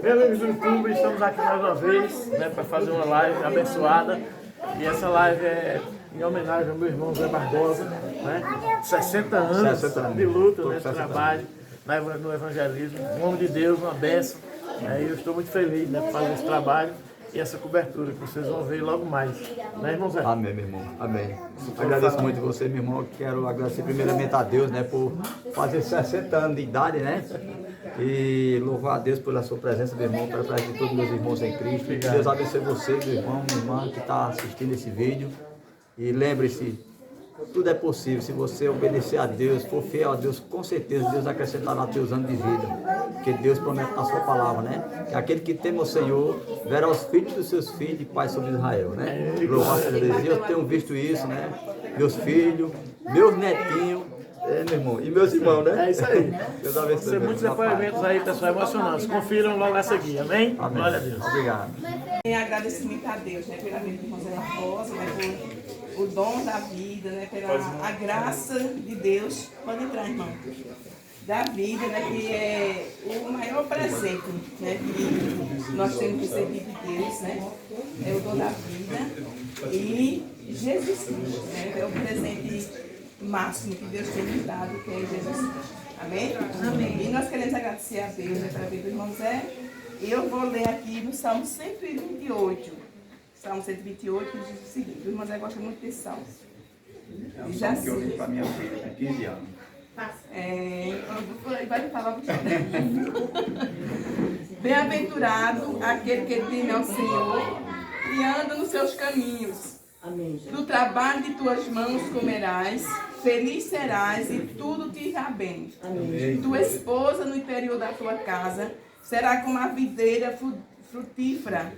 Meus amigos do YouTube, estamos aqui mais uma vez, né, para fazer uma live abençoada. E essa live é em homenagem ao meu irmão Zé Barbosa, né? 60 anos de luta nesse trabalho, no evangelismo. Um homem de Deus, uma bênção. E eu estou muito feliz, né, por fazer esse trabalho e essa cobertura que vocês vão ver logo mais. Né, irmão Zé? Amém, meu irmão. Amém. Agradeço muito você, meu irmão. Quero agradecer primeiramente a Deus, né, por fazer 60 anos de idade, né? E louvar a Deus pela sua presença, meu irmão, pela presença de todos os meus irmãos em Cristo. Que Deus abençoe você, meu irmão, minha irmã, que está assistindo esse vídeo. E lembre-se, tudo é possível. Se você obedecer a Deus, for fiel a Deus, com certeza Deus acrescentará teus anos de vida. Porque Deus promete na sua palavra, né? Que aquele que teme o Senhor verá os filhos dos seus filhos e pai sobre Israel, né? Louvado seja Deus. E eu tenho visto isso, né? Meus filhos, meus netinhos, meu irmão, e meus irmãos, né? É isso aí. Deus abençoe. Tem muitos depoimentos aí, pessoal, emocionantes. Confiram logo a seguir, amém? Amém. Glória a Deus. Obrigado. Em agradecimento a Deus, né, pela vida do irmão Zé Barbosa, né, por o dom da vida, né, pela a graça de Deus. Pode entrar, irmão. Da vida, né, que é o maior presente, né, que nós temos recebido de Deus, né, é o dom da vida. E Jesus Cristo, né, é o presente máximo que Deus tem nos dado, que é Jesus Cristo. Amém? Amém. E nós queremos agradecer a Deus, né, pela vida do irmão Zé. E eu vou ler aqui no Salmo 128. Salmo 128 diz o seguinte: o irmão Zé gosta muito desse salmo. É um salmo que eu li para minha filha, tem 15 anos. Vai me falar Bem-aventurado aquele que teme ao Senhor e anda nos seus caminhos. Amém. Do trabalho de tuas mãos comerás, feliz serás e tudo te irá bem. Amém. Tua esposa no interior da tua casa será como a videira frutífera,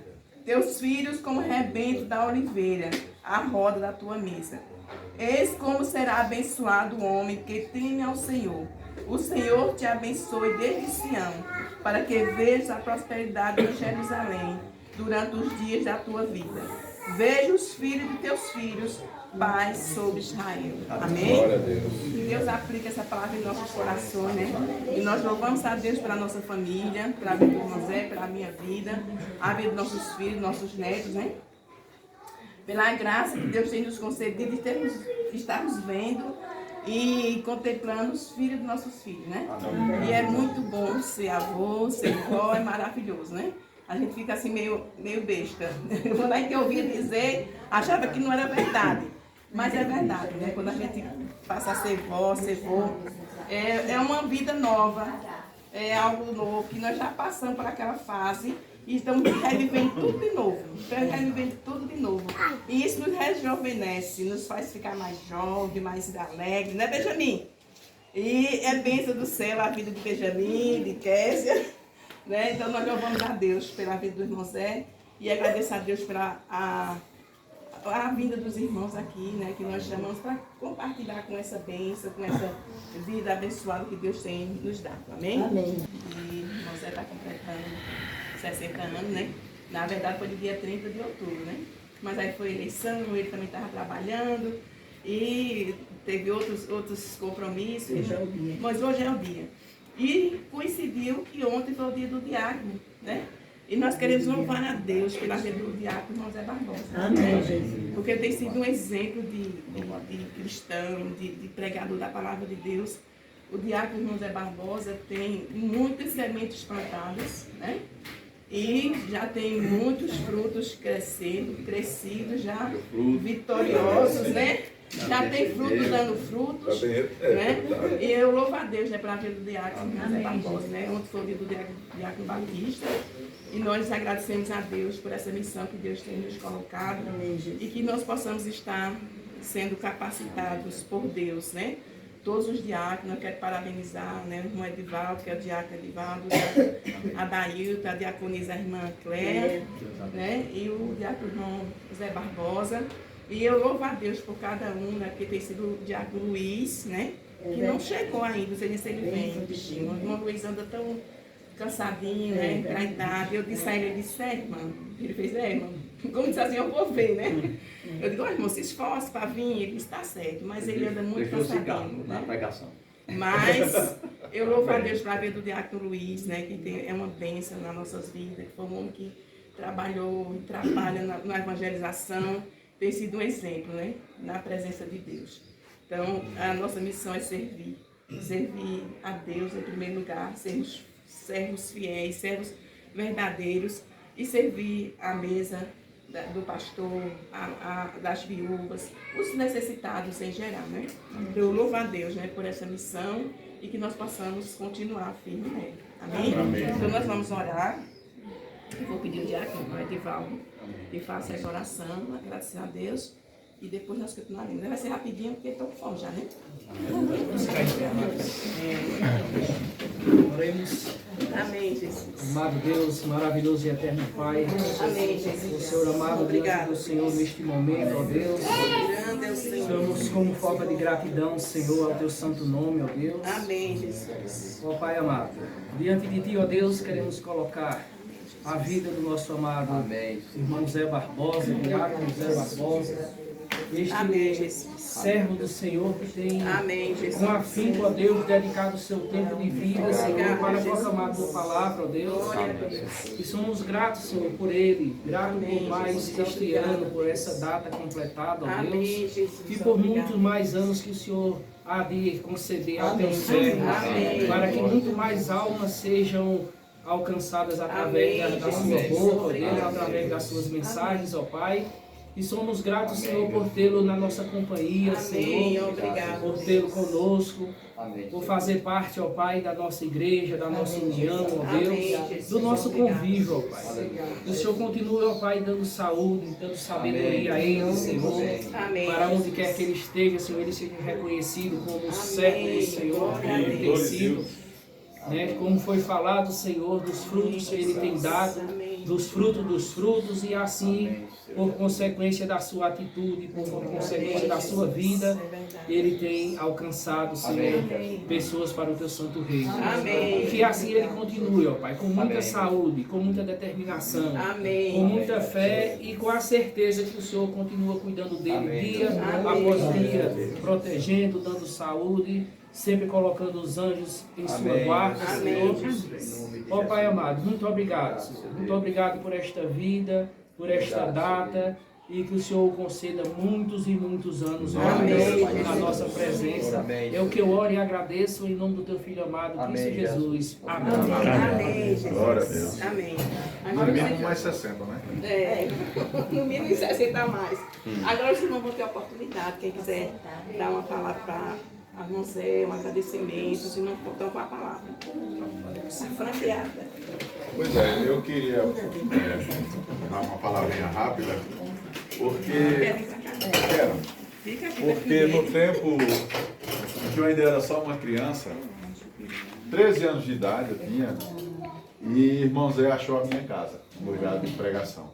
teus filhos como o rebento da oliveira, a roda da tua mesa. Eis como será abençoado o homem que teme ao Senhor. O Senhor te abençoe desde Sião, para que vejas a prosperidade de Jerusalém durante os dias da tua vida. Veja os filhos de teus filhos, paz sobre Israel. Amém? Glória a Deus. Que Deus aplique essa palavra em nossos corações, né? E nós louvamos a Deus pela nossa família, pela vida do irmão Zé, pela minha vida, a vida dos nossos filhos, nossos netos, né? Pela graça que Deus tem nos concedido de estarmos vendo e contemplando os filhos dos nossos filhos, né? E é muito bom ser avô, ser vó, é maravilhoso, né? A gente fica assim meio besta. Quando a gente ouvia dizer, achava que não era verdade. Mas é verdade, né? Quando a gente passa a ser vó, ser vô, é uma vida nova, é algo novo, que nós já passamos por aquela fase e estamos revivendo tudo de novo. Revivendo tudo de novo. E isso nos rejuvenesce, nos faz ficar mais jovem, mais alegre, né, Benjamin? E é bênção do céu a vida de Benjamin, de Késia, né? Então nós louvamos a Deus pela vida do irmão Zé e agradeço a Deus pela a vinda dos irmãos aqui, né, que nós chamamos para compartilhar com essa bênção, com essa vida abençoada que Deus tem nos dado. Amém? Amém. E o irmão Zé está completando 60 anos, né? Na verdade foi no dia 30 de outubro, né? Mas aí foi eleição, ele também estava trabalhando e teve outros compromissos. Hoje é o dia. Mas hoje é o dia. E coincidiu que ontem foi o dia do diácono, né? E nós queremos louvar a Deus pela vida do diácono irmão Zé Barbosa. Amém, Jesus. Porque tem sido um exemplo de cristão, de pregador da palavra de Deus. O diácono irmão Zé Barbosa tem muitas sementes plantadas, né? E já tem muitos frutos crescidos, já vitoriosos, né? Já tem frutos dando frutos, né? E eu louvo a Deus, né, pela vida do diácono Zé Barbosa, né? Ontem foi o dia do diácono Batista. E nós agradecemos a Deus por essa missão que Deus tem nos colocado. E que nós possamos estar sendo capacitados por Deus, né? Todos os diáconos, eu quero parabenizar, né, o irmão Edivaldo, que é o diácono Edivaldo, a Dailton, a diaconisa, a irmã Cléia, né, e o diácono irmão Zé Barbosa. E eu louvo a Deus por cada um, né, que tem sido o diácono Luiz, né, que não chegou ainda, não sei nem se ele vem, bichinho. O irmão Luiz anda tão cansadinho, né, pra idade. Eu disse a ele, irmão. Ele fez, irmão. Como disse assim, eu vou ver, né? Eu digo, irmão, se esforce para vir. Ele disse, tá certo, mas ele anda muito cansadinho, né? Na pregação. Mas Eu louvo a Deus para a vida do Diácono Luiz, né, que é uma bênção nas nossas vidas, que foi um homem que trabalhou e trabalha na evangelização, tem sido um exemplo, né, na presença de Deus. Então, a nossa missão é servir a Deus em primeiro lugar, sermos servos fiéis, servos verdadeiros e servir a mesa do pastor, das viúvas, os necessitados em geral, né? Eu louvo a Deus, né, por essa missão e que nós possamos continuar firme nela. Amém? Amém? Então nós vamos orar. Eu vou pedir o diácono, o Edivaldo, que faça essa oração, agradecer a Deus e depois nós continuaremos. Vai ser rapidinho porque estou com fome já, né? Oremos. Amém, Jesus. Amado Deus, maravilhoso e eterno Pai. Amém, Jesus. O Senhor amado, Obrigado. diante do Senhor neste momento, ó Deus. Grande é o Senhor. Estamos como forma de gratidão, Senhor, ao teu santo nome, ó Deus. Amém, Jesus. Ó Pai amado, diante de Ti, ó Deus, queremos colocar a vida do nosso amado irmão Zé Barbosa, diácono Zé Barbosa. Amém, Este Jesus. servo do Senhor que tem, Amém, Jesus. com afinco, ó Deus, dedicado o seu tempo de vida, Senhor, para proclamar a tua palavra, ó Deus. E somos gratos, Senhor, por ele, grato por mais este ano, por essa data completada, ó Deus, e por muitos mais anos que o Senhor há de conceder ao teu servo, para que muito mais almas sejam alcançadas através da sua boca, ó Deus, através das suas mensagens, ó Pai. E somos gratos, Senhor, por tê-lo na nossa companhia, Senhor, Obrigado. por tê-lo conosco, Amém. por fazer parte, ó Pai, da nossa igreja, da nossa união, ó Deus, Amém. do nosso Obrigado. convívio, ó Pai. Que o Senhor continue, ó Pai, dando saúde, dando sabedoria a ele, Senhor, Amém. para onde quer que ele esteja, Senhor, ele seja reconhecido como o servo do Senhor, que ele tem sido, né? Como foi falado, Senhor, dos frutos que ele tem dado, dos frutos, e assim, por consequência da sua atitude, por consequência da sua vida, ele tem alcançado, Senhor, pessoas para o teu santo reino. Amém. E que assim ele continue, ó Pai, com muita saúde, com muita determinação, Amém. com muita fé e com a certeza que o Senhor continua cuidando dele dia Amém. após dia, protegendo, dando saúde, sempre colocando os anjos em sua guarda, Senhor. Ó Pai amado, muito obrigado, Senhor. Muito obrigado por esta vida, por esta data, e que o Senhor conceda muitos e muitos anos na nossa presença. É o que eu oro e agradeço em nome do teu Filho amado, Cristo Jesus. Amém. Amém, Jesus. Glória a Deus. Amém. No Agora mínimo mais 60, né? no mínimo 60 a mais. Agora vocês não vão ter oportunidade, quem quiser dar uma palavra para a Zé, um agradecimento, se não estão com a palavra. Se franqueada. Pois é, eu queria dar uma palavrinha rápida, porque no tempo que eu ainda era só uma criança, 13 anos de idade eu tinha, e irmão Zé achou a minha casa, no lugar de pregação.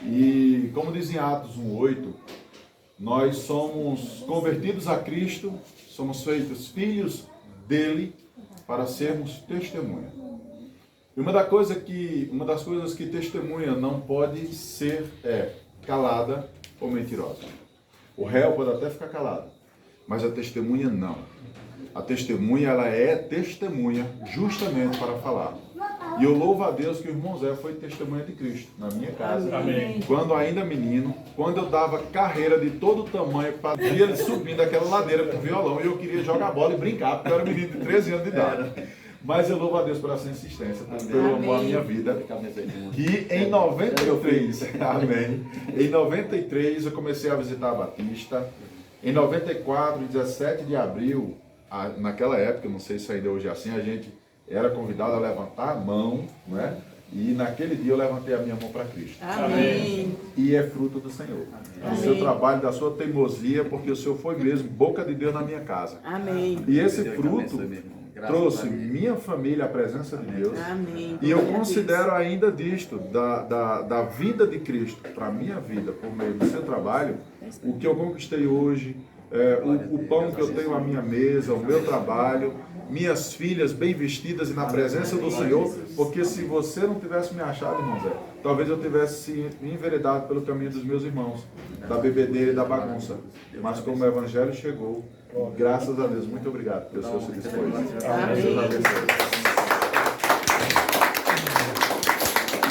E como diz em Atos 1:8, nós somos convertidos a Cristo, somos feitos filhos dele para sermos testemunha. E uma das coisas que testemunha não pode ser calada ou mentirosa. O réu pode até ficar calado, mas a testemunha não. A testemunha, ela é testemunha justamente para falar. E eu louvo a Deus que o irmão Zé foi testemunha de Cristo na minha casa. Amém. Quando ainda menino, quando eu dava carreira de todo tamanho para ver ele subindo aquela ladeira com violão, e eu queria jogar bola e brincar, porque eu era menino de 13 anos de idade. Mas eu louvo a Deus por essa insistência, pelo amor à minha vida. E em 93, amém. Em 93 eu comecei a visitar a Batista. Em 94, 17 de abril, naquela época, não sei se ainda hoje é assim, a gente era convidado a levantar a mão, né? E naquele dia eu levantei a minha mão para Cristo. Amém. E é fruto do Senhor. Do seu trabalho, da sua teimosia, porque o Senhor foi mesmo boca de Deus na minha casa. Amém. E esse fruto trouxe minha família à presença de Deus. Amém. E eu considero ainda disto, da vida de Cristo para a minha vida, por meio do seu trabalho, o que eu conquistei hoje, o pão que eu tenho à minha mesa, o meu trabalho, minhas filhas bem vestidas e na presença do Senhor, porque se você não tivesse me achado, irmão Zé, talvez eu tivesse enveredado pelo caminho dos meus irmãos, da bebedeira e da bagunça. Mas como o Evangelho chegou, Graças a Deus, muito obrigado pelo seu se dispor. Amém. Deus abençoe.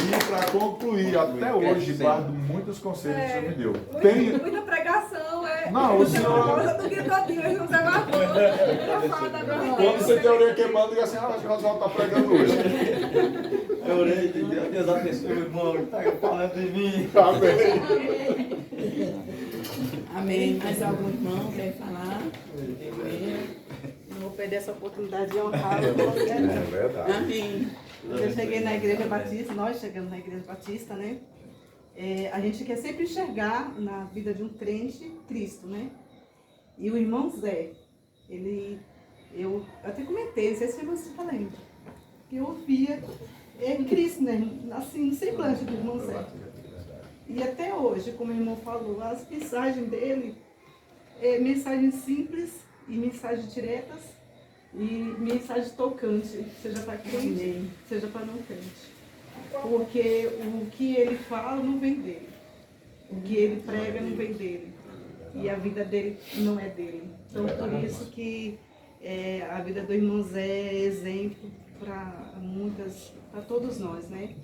E para concluir, até hoje guardo muitos conselhos que o senhor me deu. Tem... Muita pregação, Não, o senhor... do que todinho, ele não sabe mais coisa. Quando você tem a orelha queimando, diga assim, acho que o Oswaldo está pregando hoje. Eu orei, Deus abençoe o irmão, está falando de mim. Amém. Amém. Mais algum irmão quer falar? Não vou perder essa oportunidade de honrar o irmão. É verdade. Amém. Eu cheguei na Igreja Batista, nós chegamos na Igreja Batista, né? A gente quer sempre enxergar na vida de um crente Cristo, né? E o irmão Zé, eu até comentei, não sei se você lembra, que eu via Cristo, né? Assim, no semblante do irmão Zé. E até hoje, como o irmão falou, as mensagens dele, mensagens simples e mensagens diretas e mensagens tocantes, seja para crente, seja para não crente. Porque o que ele fala não vem dele, o que ele prega não vem dele, e a vida dele não é dele. Então, por isso que a vida do irmão Zé é exemplo para todos nós, né?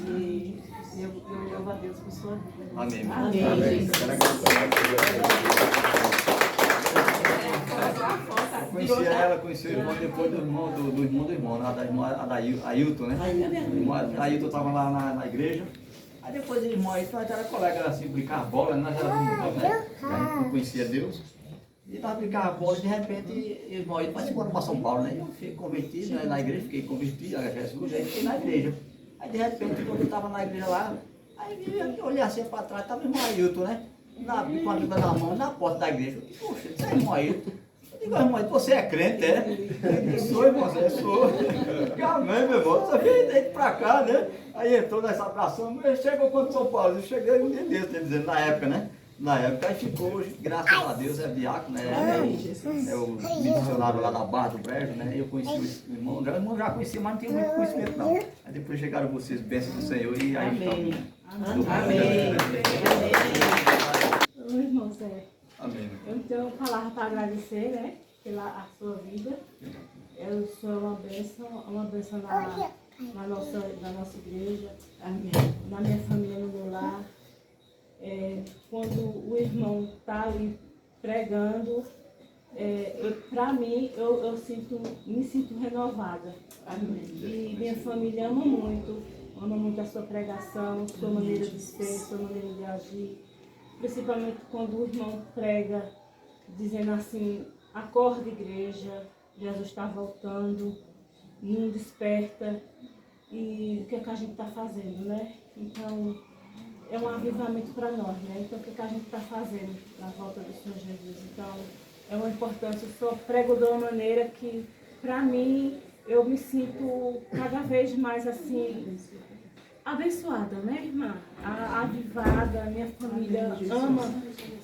E eu louvo a Deus por sua vida. Amém. Amém. Amém. Conheci ela, conheci o irmão depois do irmão, da Ailton, né? Ailton estava lá na igreja. Aí depois o irmão aí, nós era colega assim, brincar bola, nós éramos, né? Eu conhecia Deus. E estava brincando bola, de repente, o irmão aí vai embora para São Paulo, né? Eu fiquei convertido, né? Na igreja, fiquei convertido, a Jesus, aí fiquei na igreja. Aí de repente, quando eu estava na igreja lá, aí eu olhei assim para trás, estava o irmão Ailton, né? Com a Bíblia na mão, na porta da igreja. Eu disse, poxa, isso é irmão Ailton. Eu digo, irmão, você é crente, é? Eu sou, irmão, eu sou. Amém, meu irmão, você veio daí pra cá, né? Aí entrou nessa abração, chegou quando São Paulo, eu cheguei um dia desse, dizendo, na época, né? Na época, aí ficou, hoje, graças a Deus, é diácono, né? É o missionário lá da Barra do Brejo, né? Eu conheci o irmão, o irmão já conhecia, mas não tinha muito conhecimento, não. Aí depois chegaram vocês, bênçãos do Senhor, e aí Amém. Amém. Oi, irmão Zé. Amém. Eu tenho palavra para agradecer, né, pela sua vida. Eu sou uma bênção na nossa igreja, na minha família, no meu lar. Quando o irmão está ali pregando, para mim, eu me sinto renovada. E minha família ama muito a sua pregação, sua maneira de ser, sua maneira de agir. Principalmente quando o irmão prega, dizendo assim, acorda igreja, Jesus está voltando, não desperta, e o que é que a gente está fazendo, né? Então, é um avivamento para nós, né? Então, o que é que a gente está fazendo na volta do Senhor Jesus? Então, é uma importância, eu só prego de uma maneira que, para mim, eu me sinto cada vez mais assim, abençoada, né, irmã? Avivada, minha família ama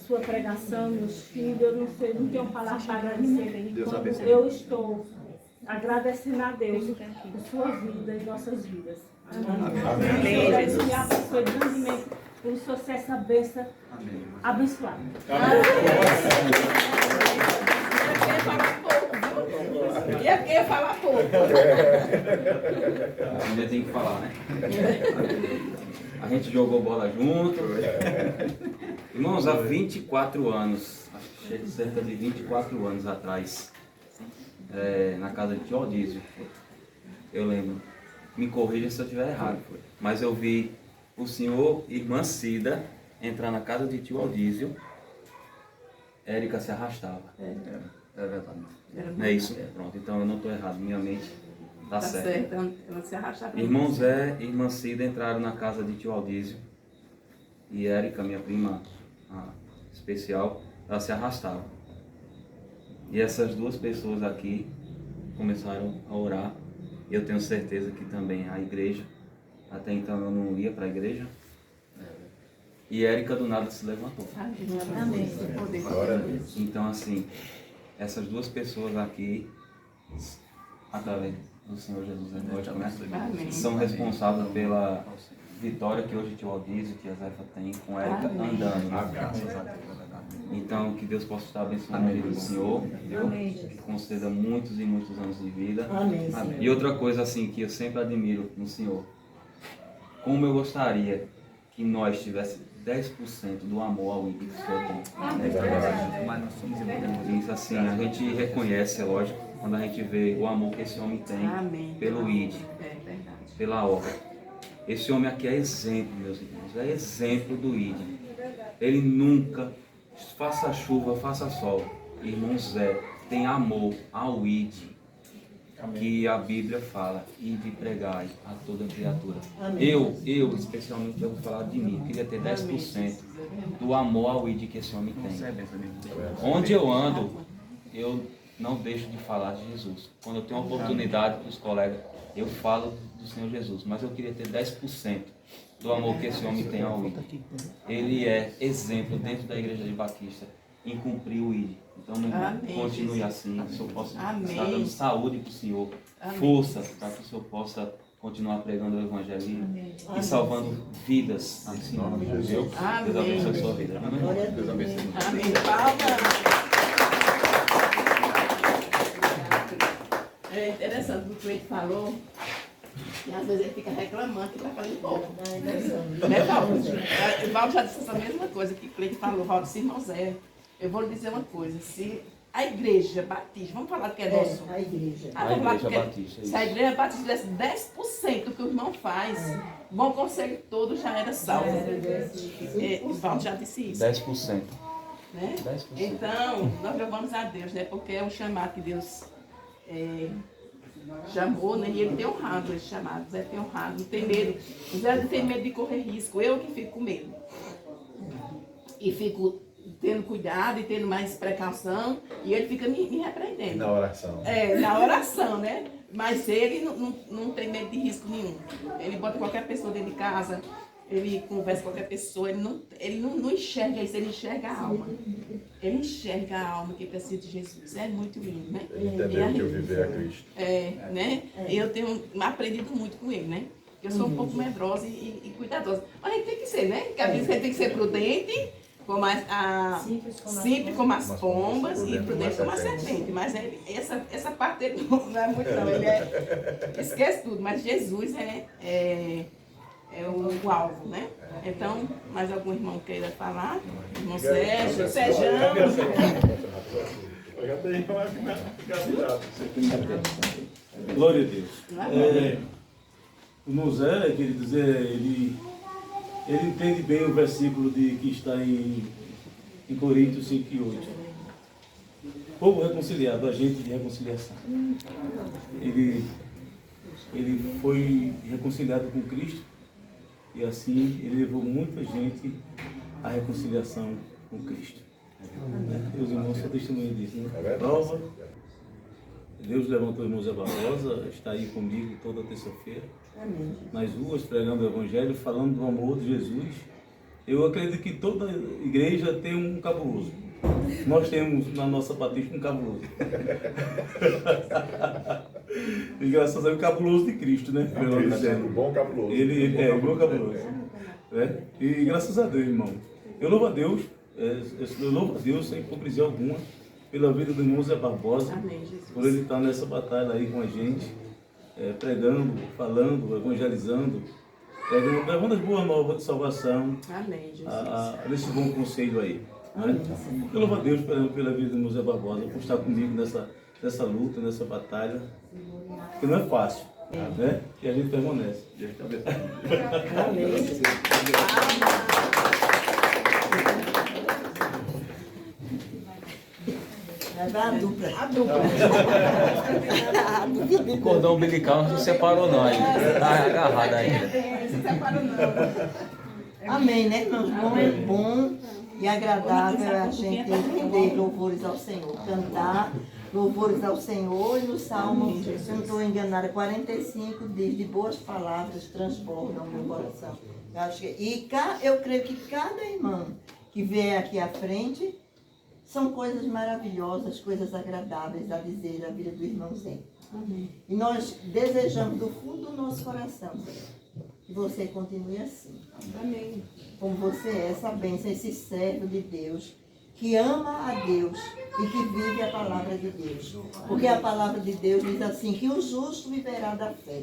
sua pregação, meus filhos, eu não sei, não tenho palavra para agradecer. Eu estou agradecendo a Deus por sua vida e nossas vidas. Amém. Deus me abençoe grandemente por o senhor ser essa bênção abençoada. E aqui fala pouco. Ainda tem que falar, né? A gente jogou bola junto. Irmãos, há 24 anos, acho que cerca de 24 anos atrás, na casa de tio Aldísio, eu lembro, me corrija se eu estiver errado, mas eu vi o senhor e irmã Cida entrar na casa de tio Aldísio, Érica se arrastava. É verdade. Não é isso? Pronto, então eu não estou errado, minha mente está certa. Ela se arrasta. Irmão Zé e irmã Cida entraram na casa de tio Aldísio e Érica, minha prima especial, ela se arrastava. E essas duas pessoas aqui começaram a orar. Eu tenho certeza que também a igreja, até então eu não ia para a igreja, e Érica do nada se levantou. Amém. Então assim, essas duas pessoas aqui, através do Senhor Jesus, né, são responsáveis pela vitória que hoje tio Aldísio e tia Zefa tem com Érica andando. Graças a Deus, é verdade. Então, que Deus possa estar abençoando a vida do Senhor, viu? Que conceda muitos e muitos anos de vida. Amém. E outra coisa assim que eu sempre admiro no Senhor, como eu gostaria que nós tivéssemos 10% do amor ao ídolo que o Senhor tem. Mas nós somos isso assim, a gente reconhece, é lógico, quando a gente vê o amor que esse homem tem pelo ídolo, pela obra. Esse homem aqui é exemplo, meus irmãos, é exemplo do ídolo. Ele nunca, faça chuva, faça sol, irmão Zé, tem amor ao ídolo. Que a Bíblia fala, ide pregai a toda criatura. Eu especialmente, eu vou falar de mim, eu queria ter 10% do amor ao ide que esse homem tem. Onde eu ando, eu não deixo de falar de Jesus. Quando eu tenho oportunidade para os colegas, eu falo do Senhor Jesus, mas eu queria ter 10% do amor que esse homem tem ao ide. Ele é exemplo dentro da igreja de Batista em cumprir o ID. Então, continue assim, que o Senhor possa estar dando saúde para o Senhor, força para que o Senhor possa continuar pregando o Evangelho e salvando vidas nesse nome de Jesus. Deus abençoe a sua vida. Amém? Deus abençoe. Amém. É interessante o que ele falou. E às vezes ele fica reclamando que está fazendo pouco. Né, Paulo? O Paulo já disse essa mesma coisa que o Cleide falou, Paulo, se irmão Zé. Eu vou lhe dizer uma coisa, se a igreja batista, vamos falar que é nosso. A igreja. A igreja batista. Se a igreja batista desse 10% do que o irmão faz, o bom conselho todo já era salvo. O Paulo já disse isso. 10%. Né? 10%. Então, nós louvamos a Deus, né? Porque é um chamado que Deus chamou, né? E ele tem honrado esse chamado. Zé tem honrado, não tem medo. O Zé não tem medo de correr risco. Eu que fico com medo. E fico tendo cuidado e tendo mais precaução, e ele fica me repreendendo. Na oração. Na oração, né? Mas ele não tem medo de risco nenhum. Ele bota qualquer pessoa dentro de casa, ele conversa com qualquer pessoa, ele não enxerga isso, ele enxerga a alma. Ele enxerga a alma que precisa de Jesus. É muito lindo, né? Ele entendeu que eu viver a Cristo. Né? Eu tenho aprendido muito com ele, né? Eu sou um pouco medrosa e cuidadosa. Mas a gente tem que ser, né? Porque a gente tem que ser prudente, simples como as pombas e prudente como a serpente. Mas essa parte dele não é muito não. Ele esquece tudo, mas Jesus é o alvo, né? Então, mais algum irmão queira falar? Irmão Sérgio. Glória a Deus. O irmão Zé, quer dizer, ele entende bem o versículo que está em Coríntios 5:8. Povo reconciliado, agente de reconciliação. Ele foi reconciliado com Cristo e assim ele levou muita gente à reconciliação com Cristo. Os irmãos são testemunha disso, né? Prova. Deus levantou o irmão Zé Barbosa, está aí comigo toda terça-feira, nas ruas, pregando o Evangelho, falando do amor de Jesus. Eu acredito que toda igreja tem um cabuloso. Nós temos na nossa Batista um cabuloso. E graças a Deus, o cabuloso de Cristo, né? O bom cabuloso. Ele é o bom cabuloso. Né? E graças a Deus, irmão. Eu louvo a Deus, sem hipocrisia alguma, pela vida do irmão Zé Barbosa, por ele estar nessa batalha aí com a gente, pregando, falando, evangelizando, levando as boas novas de salvação, nesse bom conselho aí. Né? Eu louvo a Deus pela vida do irmão Zé Barbosa, por estar comigo nessa luta, nessa batalha, que não é fácil, né? E a gente permanece. A dupla. O cordão umbilical não se separou não ainda. Está agarrado ainda. Não se separou não. Amém, né, irmãos? Bom é bom e agradável a gente render louvores ao Senhor. Cantar louvores ao Senhor e no Salmo, se eu não estou enganada, 45 diz: de boas palavras transbordam o meu coração. Eu creio que cada irmão que vier aqui à frente são coisas maravilhosas, coisas agradáveis a dizer da vida do irmão Zé. E nós desejamos do fundo do nosso coração que você continue assim. Amém. Como você é, essa bênção, esse servo de Deus, que ama a Deus e que vive a palavra de Deus. Porque a palavra de Deus diz assim, que o justo viverá da fé.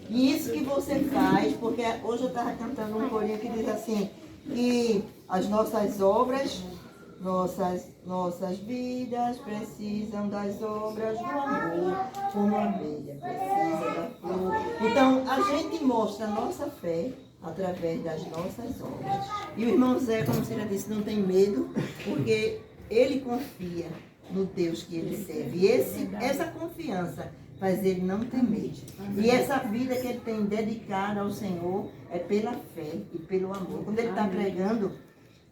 E isso que você faz, porque hoje eu estava cantando um corinho que diz assim, que as nossas obras, nossas vidas precisam das obras do amor, como a abelha precisa da flor. Então, a gente mostra a nossa fé através das nossas obras. E o irmão Zé, como você já disse, não tem medo, porque ele confia no Deus que ele serve. E essa confiança faz ele não ter medo. E essa vida que ele tem dedicada ao Senhor é pela fé e pelo amor. Quando ele está pregando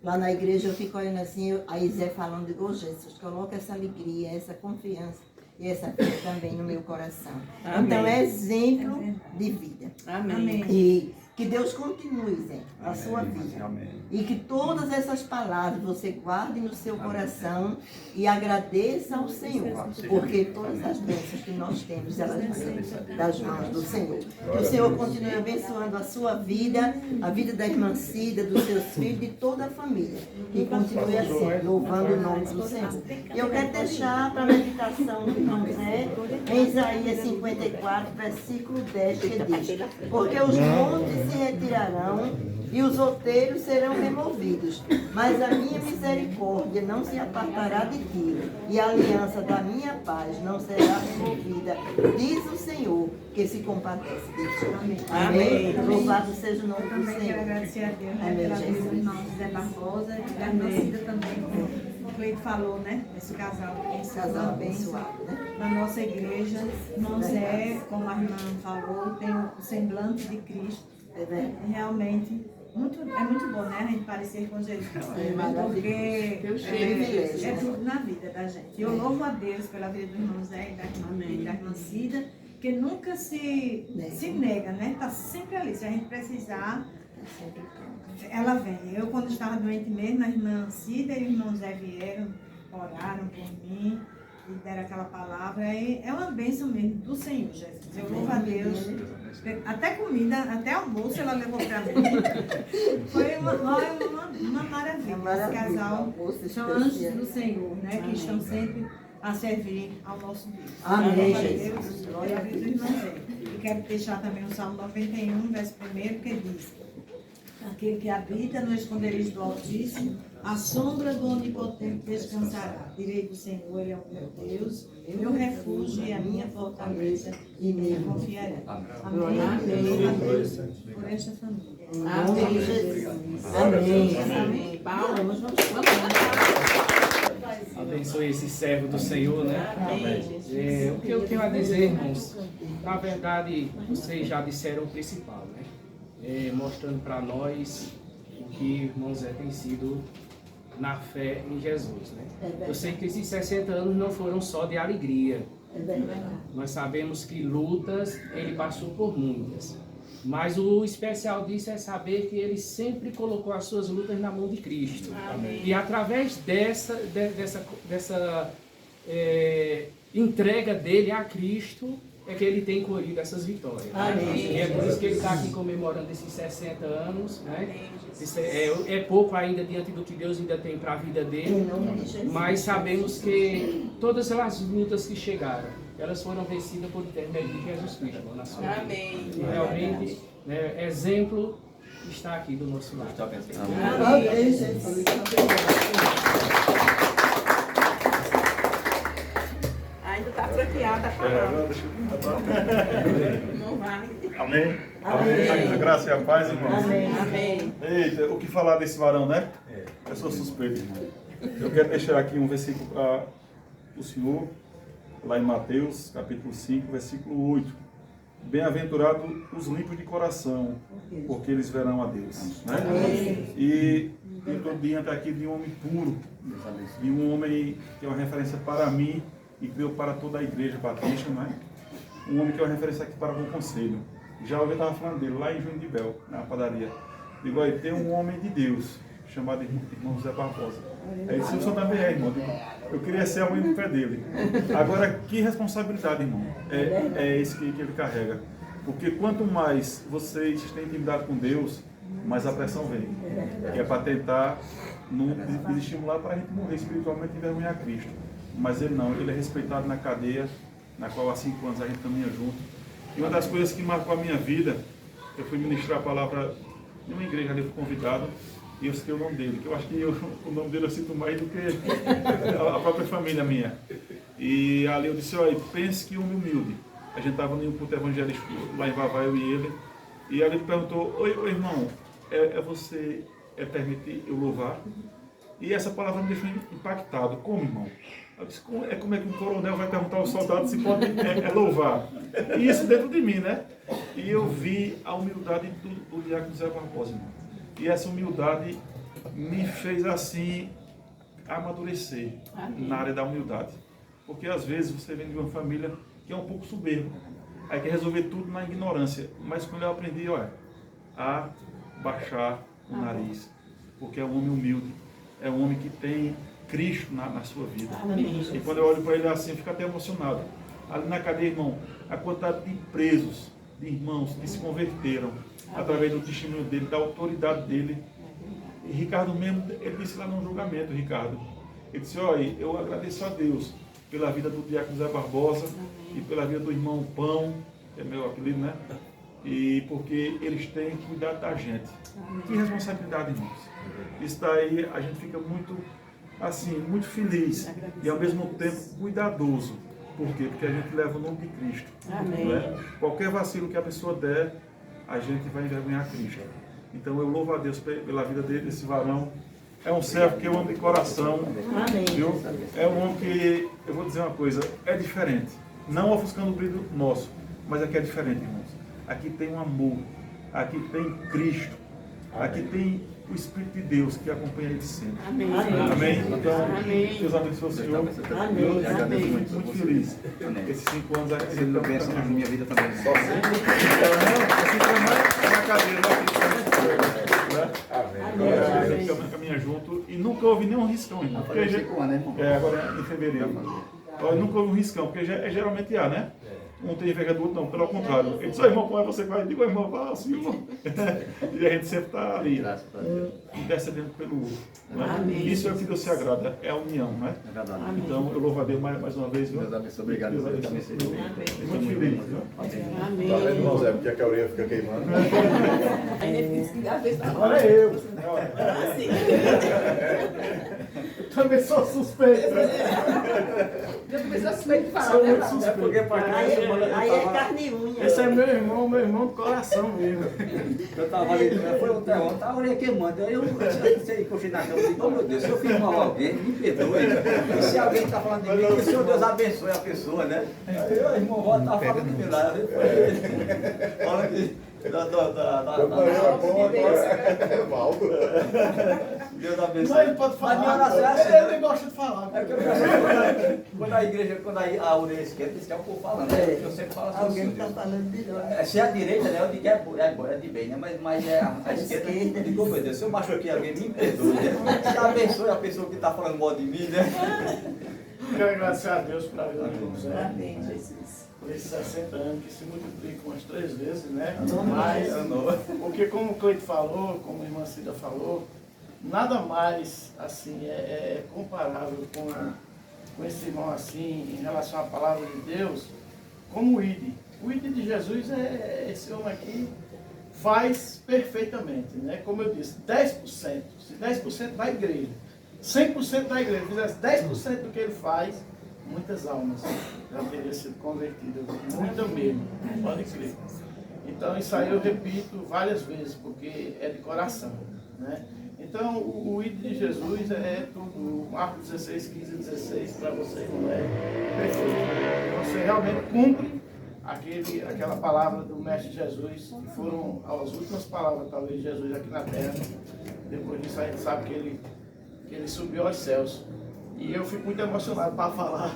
lá na igreja, eu fico olhando assim, aí Zé falando, digo, oh, Jesus, coloca essa alegria, essa confiança e essa fé também no meu coração. Amém. Então é exemplo de vida. Amém. E que Deus continue, Zé, a sua vida. Amém. E que todas essas palavras você guarde no seu coração e agradeça ao Senhor. Porque todas as bênçãos que nós temos, elas vêm das mãos do Senhor. Que o Senhor continue abençoando a sua vida, a vida da irmã Cida, dos seus filhos, de toda a família. Que continue assim, louvando o nome do Senhor. E eu quero deixar para a meditação do irmão Zé, em Isaías 54, versículo 10, que diz: porque os montes se retirarão e os outeiros serão removidos, mas a minha misericórdia não se apartará de ti, e a aliança da minha paz não será removida, diz o Senhor, que se compadece de ti. Amém. Amém. Louvado seja o nome do Também Senhor. quero agradecer a Deus, né, Amém, pela vida Jesus. do irmão José Barbosa e da irmã Cida também, como o Cleide falou, né? Esse casal Casal abençoado, né? na nossa igreja. Irmão Zé, como a irmã falou, tem o semblante de Cristo. É verdade. Realmente, é muito bom, né? A gente parecer com Jesus. É maravilhoso. Porque é tudo na vida da gente. Eu louvo a Deus pela vida do irmão Zé e da irmã Cida, que nunca se nega, né? Está sempre ali. Se a gente precisar, ela vem. Eu, quando estava doente mesmo, a irmã Cida e o irmão Zé vieram, oraram por mim e deram aquela palavra. É uma bênção mesmo do Senhor, Jesus. Eu louvo a Deus. Até comida, até almoço ela levou para mim. Foi uma maravilha. Esse casal são anjos do Senhor, né? Que estão sempre a servir ao nosso Deus. Amém, Glória a Jesus. Deus, glória a Deus do irmão Zé. E quero deixar também o Salmo 91, verso 1, que diz: aquele que habita no esconderijo do Altíssimo, a sombra do Onipotente descansará. Direi do Senhor, Ele é o meu Deus, meu refúgio e a minha fortaleza, e nele confiarei. Amém. Amém. Por esta família. Amém, Jesus. Amém. Amém. Paulo, vamos Abençoe esse servo do Senhor, né? O que eu tenho a dizer, irmãos, na verdade, vocês já disseram o principal, né? Mostrando para nós o que irmão Zé tem sido na fé em Jesus, né? Eu sei que esses 60 anos não foram só de alegria. Nós sabemos que lutas ele passou por muitas. Mas o especial disso é saber que ele sempre colocou as suas lutas na mão de Cristo. Amém. E através dessa entrega dele a Cristo, é que ele tem colhido essas vitórias. Amém. E é por isso que ele está aqui comemorando esses 60 anos. Né? Isso é pouco ainda diante do que Deus ainda tem para a vida dele. Mas sabemos que todas as lutas que chegaram, elas foram vencidas por intermédio de Jesus Cristo na sua vida. Amém. E realmente, né, exemplo está aqui do nosso lado. Amém, Jesus. Ainda está franqueada a palavra. Não vai. Amém? Amém. A graça e a paz, irmãos. Amém. Eita, o que falar desse varão, né? Eu sou suspeito, irmão. Eu quero deixar aqui um versículo para o senhor, lá em Mateus, capítulo 5, versículo 8. Bem-aventurados os limpos de coração, porque eles verão a Deus. Né? E eu estou diante aqui de um homem puro, de um homem que é uma referência para mim e veio para toda a igreja batista, né? Um homem que é uma referência aqui para o bom conselho. Já ouvi estava falando dele lá em João de Bel, na padaria. Digo, aí tem um homem de Deus, chamado irmão José Barbosa. Aí disse, o senhor também é, irmão. Eu queria ser a mãe do pé dele. Agora, que responsabilidade, irmão, é isso que ele carrega. Porque quanto mais vocês têm intimidade com Deus, mais a pressão vem. Que é para tentar nos estimular para a gente morrer espiritualmente e envergonhar Cristo. Mas ele não, ele é respeitado na cadeia, na qual há 5 anos a gente caminha junto. E uma das coisas que marcou a minha vida, eu fui ministrar a palavra em uma igreja ali, fui convidado, e eu citei o nome dele, que eu acho que o nome dele eu sinto mais do que a própria família minha. E ali eu disse, olha, pense que homem humilde. A gente estava em um culto evangelístico lá em Vavá, eu e ele. E ali ele perguntou, oi irmão, você permitir eu louvar? E essa palavra me deixou impactado. Como, irmão? Eu disse, como é que um coronel vai perguntar ao soldado se pode louvar? E isso dentro de mim, né? E eu vi a humildade do diácono Zé Barbosa, irmão. E essa humildade me fez assim amadurecer na área da humildade. Porque às vezes você vem de uma família que é um pouco soberba, aí quer resolver tudo na ignorância. Mas quando eu aprendi, olha, a baixar o nariz, porque é um homem humilde, é um homem que tem Cristo na sua vida. E quando eu olho para ele assim, eu fico até emocionado. Ali na cadeia, irmão, a quantidade de presos, de irmãos que se converteram através do testemunho dele, da autoridade dele. E Ricardo mesmo, ele disse lá no julgamento, Ricardo, ele disse, olha, eu agradeço a Deus pela vida do diácono Zé Barbosa e pela vida do irmão Pão, que é meu apelido, né? E porque eles têm cuidado da gente. Que responsabilidade, irmãos. Isso daí a gente fica muito, assim, muito feliz e ao mesmo tempo cuidadoso. Por quê? Porque a gente leva o nome de Cristo. Né? Qualquer vacilo que a pessoa der, a gente vai envergonhar Cristo. Então eu louvo a Deus pela vida desse varão. É um servo que eu amo de coração. Viu? É um homem que, eu vou dizer uma coisa, é diferente. Não ofuscando o brilho nosso, mas aqui é diferente, irmãos. Aqui tem um amor, aqui tem Cristo, aqui tem o Espírito de Deus que acompanha ele sempre. Amém. Então, Deus abençoe o Senhor. Eu agradeço muito feliz. Esses 5 anos aqui. Ele não pensa na minha vida também. Só sempre. Assim como na cadeira, a gente caminha junto e nunca houve nenhum riscão, irmão. Agora em fevereiro. Nunca houve um riscão, porque geralmente há, né? Um tem inveja do outro, não, pelo contrário. Ele disse, irmão, como é você que vai? Eu digo, irmão, vá assim, irmão. E a gente sempre está ali, intercedendo pelo outro. Né? Isso é o que Deus se agrada, é a união, né? É verdade. Então, eu louvo a Deus mais uma vez. Deus abençoe, obrigado. Deus abençoe. Muito feliz. Amém. Tá vendo, irmão Zé, porque a orelha fica queimando. Agora é eu. Eu também sou suspeito. Eu também sou suspeito de falar, Sou né? muito suspeito. Aí é carne e unha. Esse é meu irmão do coração mesmo. Eu estava ali, foi ontem, a orelha queimando. Aí eu encostei na cama e disse, oh meu Deus, se eu fiz mal a alguém, me perdoe. E se alguém está falando de mim, que o Senhor Deus abençoe a pessoa, né? Aí eu, irmão, volta, estava falando de mim lá. Fala que Deus abençoe. Mas ele pode falar. Ele gosta de falar. Quando a orelha esquerda, diz que é o povo falando. Eu sempre falo assim. Alguém está falando melhor. Se é a direita, né? Eu digo é de bem, né? Mas é a esquerda. Eu digo, meu Deus, se eu machuquei alguém, me perdoe, né? Se abençoe a pessoa que está falando mal de mim, né? Quero agradecer a Deus por a vida do José. Amém, Jesus. Por esses 60 anos que se multiplicam umas 3 vezes, né? Mas, porque como o Cleito falou, como a irmã Cida falou, nada mais assim é comparável com esse irmão assim em relação à palavra de Deus, como o ID. O ID de Jesus é esse homem aqui faz perfeitamente, né? Como eu disse, 10%. Se 10% da igreja, 100% da igreja fizesse 10% do que ele faz, muitas almas já teriam sido convertidas, muita mesmo, pode crer. Então isso aí eu repito várias vezes, porque é de coração, né? Então o ID de Jesus é tudo, Marcos 16, 15 e 16, para você não é perfeito. Você realmente cumpre aquela palavra do Mestre Jesus, que foram as últimas palavras talvez de Jesus aqui na terra. Depois disso a gente sabe que ele subiu aos céus. E eu fico muito emocionado para falar,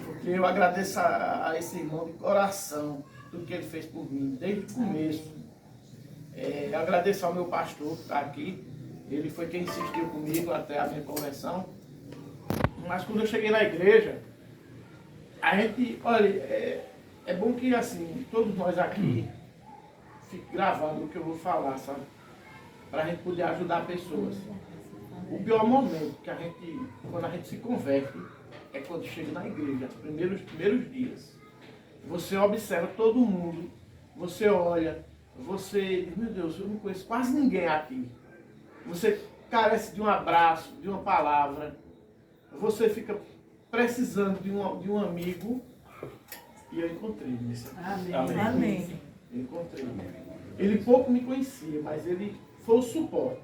porque eu agradeço a esse irmão de coração, tudo que ele fez por mim, desde o começo. Eu agradeço ao meu pastor que está aqui, ele foi quem insistiu comigo até a minha conversão. Mas quando eu cheguei na igreja, a gente, olha, é bom que, assim, todos nós aqui fiquem gravando o que eu vou falar, sabe? Para a gente poder ajudar pessoas. O pior momento que quando a gente se converte, é quando chega na igreja, os primeiros dias. Você observa todo mundo, você olha, você diz, meu Deus, eu não conheço quase ninguém aqui. Você carece de um abraço, de uma palavra. Você fica precisando de um amigo. E eu encontrei nesse. Amém. Eu encontrei. Ele pouco me conhecia, mas ele foi o suporte.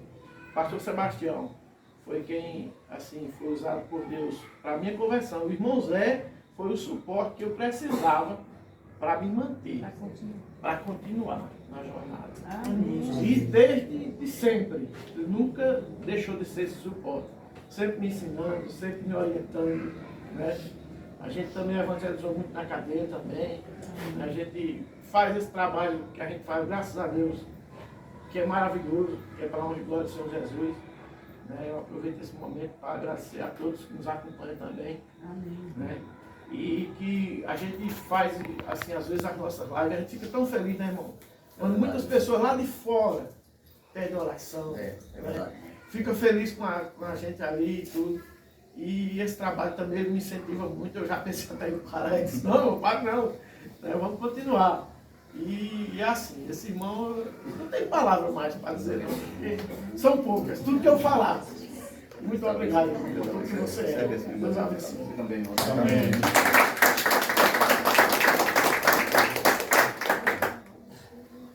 Pastor Sebastião foi quem, assim, foi usado por Deus para a minha conversão. O irmão Zé foi o suporte que eu precisava para me manter, para continuar na jornada. Amém. E desde sempre, nunca deixou de ser esse suporte. Sempre me ensinando, sempre me orientando, né? A gente também evangelizou muito na cadeia também. A gente faz esse trabalho que a gente faz, graças a Deus, que é maravilhoso, que é para a honra e glória do Senhor Jesus. Eu aproveito esse momento para agradecer a todos que nos acompanham também. Amém. Né? E que a gente faz, assim, às vezes as nossas lives, a gente fica tão feliz, né, irmão? Quando muitas pessoas lá de fora pedem oração, né? Fica feliz com a gente ali e tudo. E esse trabalho também ele me incentiva muito. Eu já pensei até em parar e disse, não, paro não, né? Vamos continuar. E assim, esse irmão, não tem palavra mais para dizer, não, porque são poucas, tudo que eu falar. Muito obrigado, irmão, pelo que você é. Deus abençoe. Também, Amém.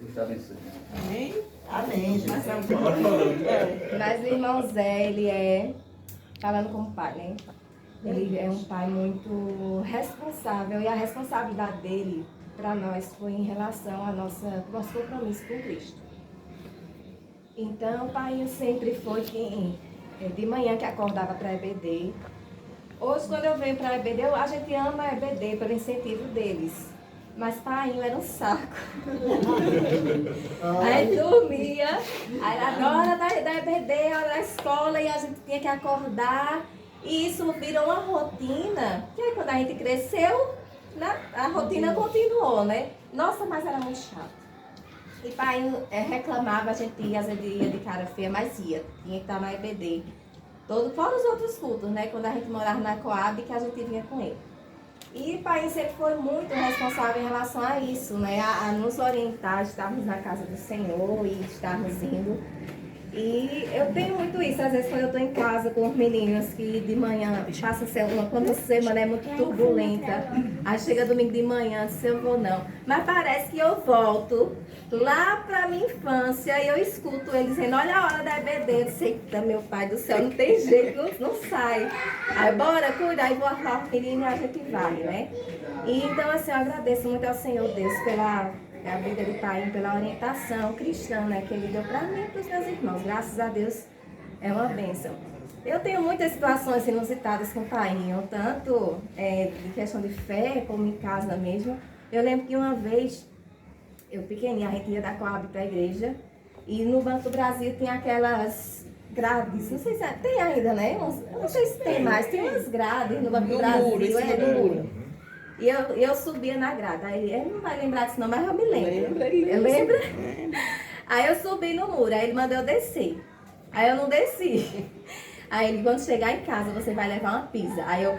Deus te abençoe. Amém. Amém, Jesus. Mas o irmão Zé, ele é, falando como pai, né? Ele é um pai muito responsável e a responsabilidade dele para nós foi em relação ao nosso compromisso com Cristo. Então, o pai sempre foi quem, de manhã que acordava para a EBD. Hoje, quando eu venho para a EBD, a gente ama a EBD pelo incentivo deles. Mas pai era um saco. Aí dormia, aí era a hora da EBD, a hora da escola, e a gente tinha que acordar. E isso virou uma rotina, que aí quando a gente cresceu, né, a rotina continuou, né? Nossa, mas era muito chato. E pai reclamava, a gente ia, às vezes ia de cara feia, mas ia. Tinha que estar na EBD. Fora os outros cultos, né? Quando a gente morava na Coab, que a gente vinha com ele. E o pai sempre foi muito responsável em relação a isso, né? A nos orientar, estarmos na casa do Senhor e estarmos indo. E eu tenho muito isso, às vezes quando eu estou em casa com os meninos que de manhã passa quando a semana é muito turbulenta, aí chega domingo de manhã, se eu vou não. Mas parece que eu volto lá pra minha infância e eu escuto eles dizendo, olha a hora da EBD, eu disse, eita, meu pai do céu, não tem jeito, não sai. Aí bora, cuida, aí vou arrumar o menino e a gente vai, né? E então assim, eu agradeço muito ao Senhor Deus pela vida de pai, pela orientação cristã, né, que ele deu para mim e para os meus irmãos. Graças a Deus, é uma bênção. Eu tenho muitas situações inusitadas com o pai, tanto de questão de fé, como em casa mesmo. Eu lembro que uma vez, eu pequenininha, a gente ia da Coab para a igreja, e no Banco do Brasil tinha aquelas grades, não sei se tem ainda, né? Eu não sei se tem mais, tem umas grades no Banco do Brasil, no muro. E eu subia na grade. Aí ele não vai lembrar disso não, mas eu me lembro. Lembra? Aí eu subi no muro, aí ele mandou eu descer. Aí eu não desci. Aí ele, quando chegar em casa, você vai levar uma pizza. Aí eu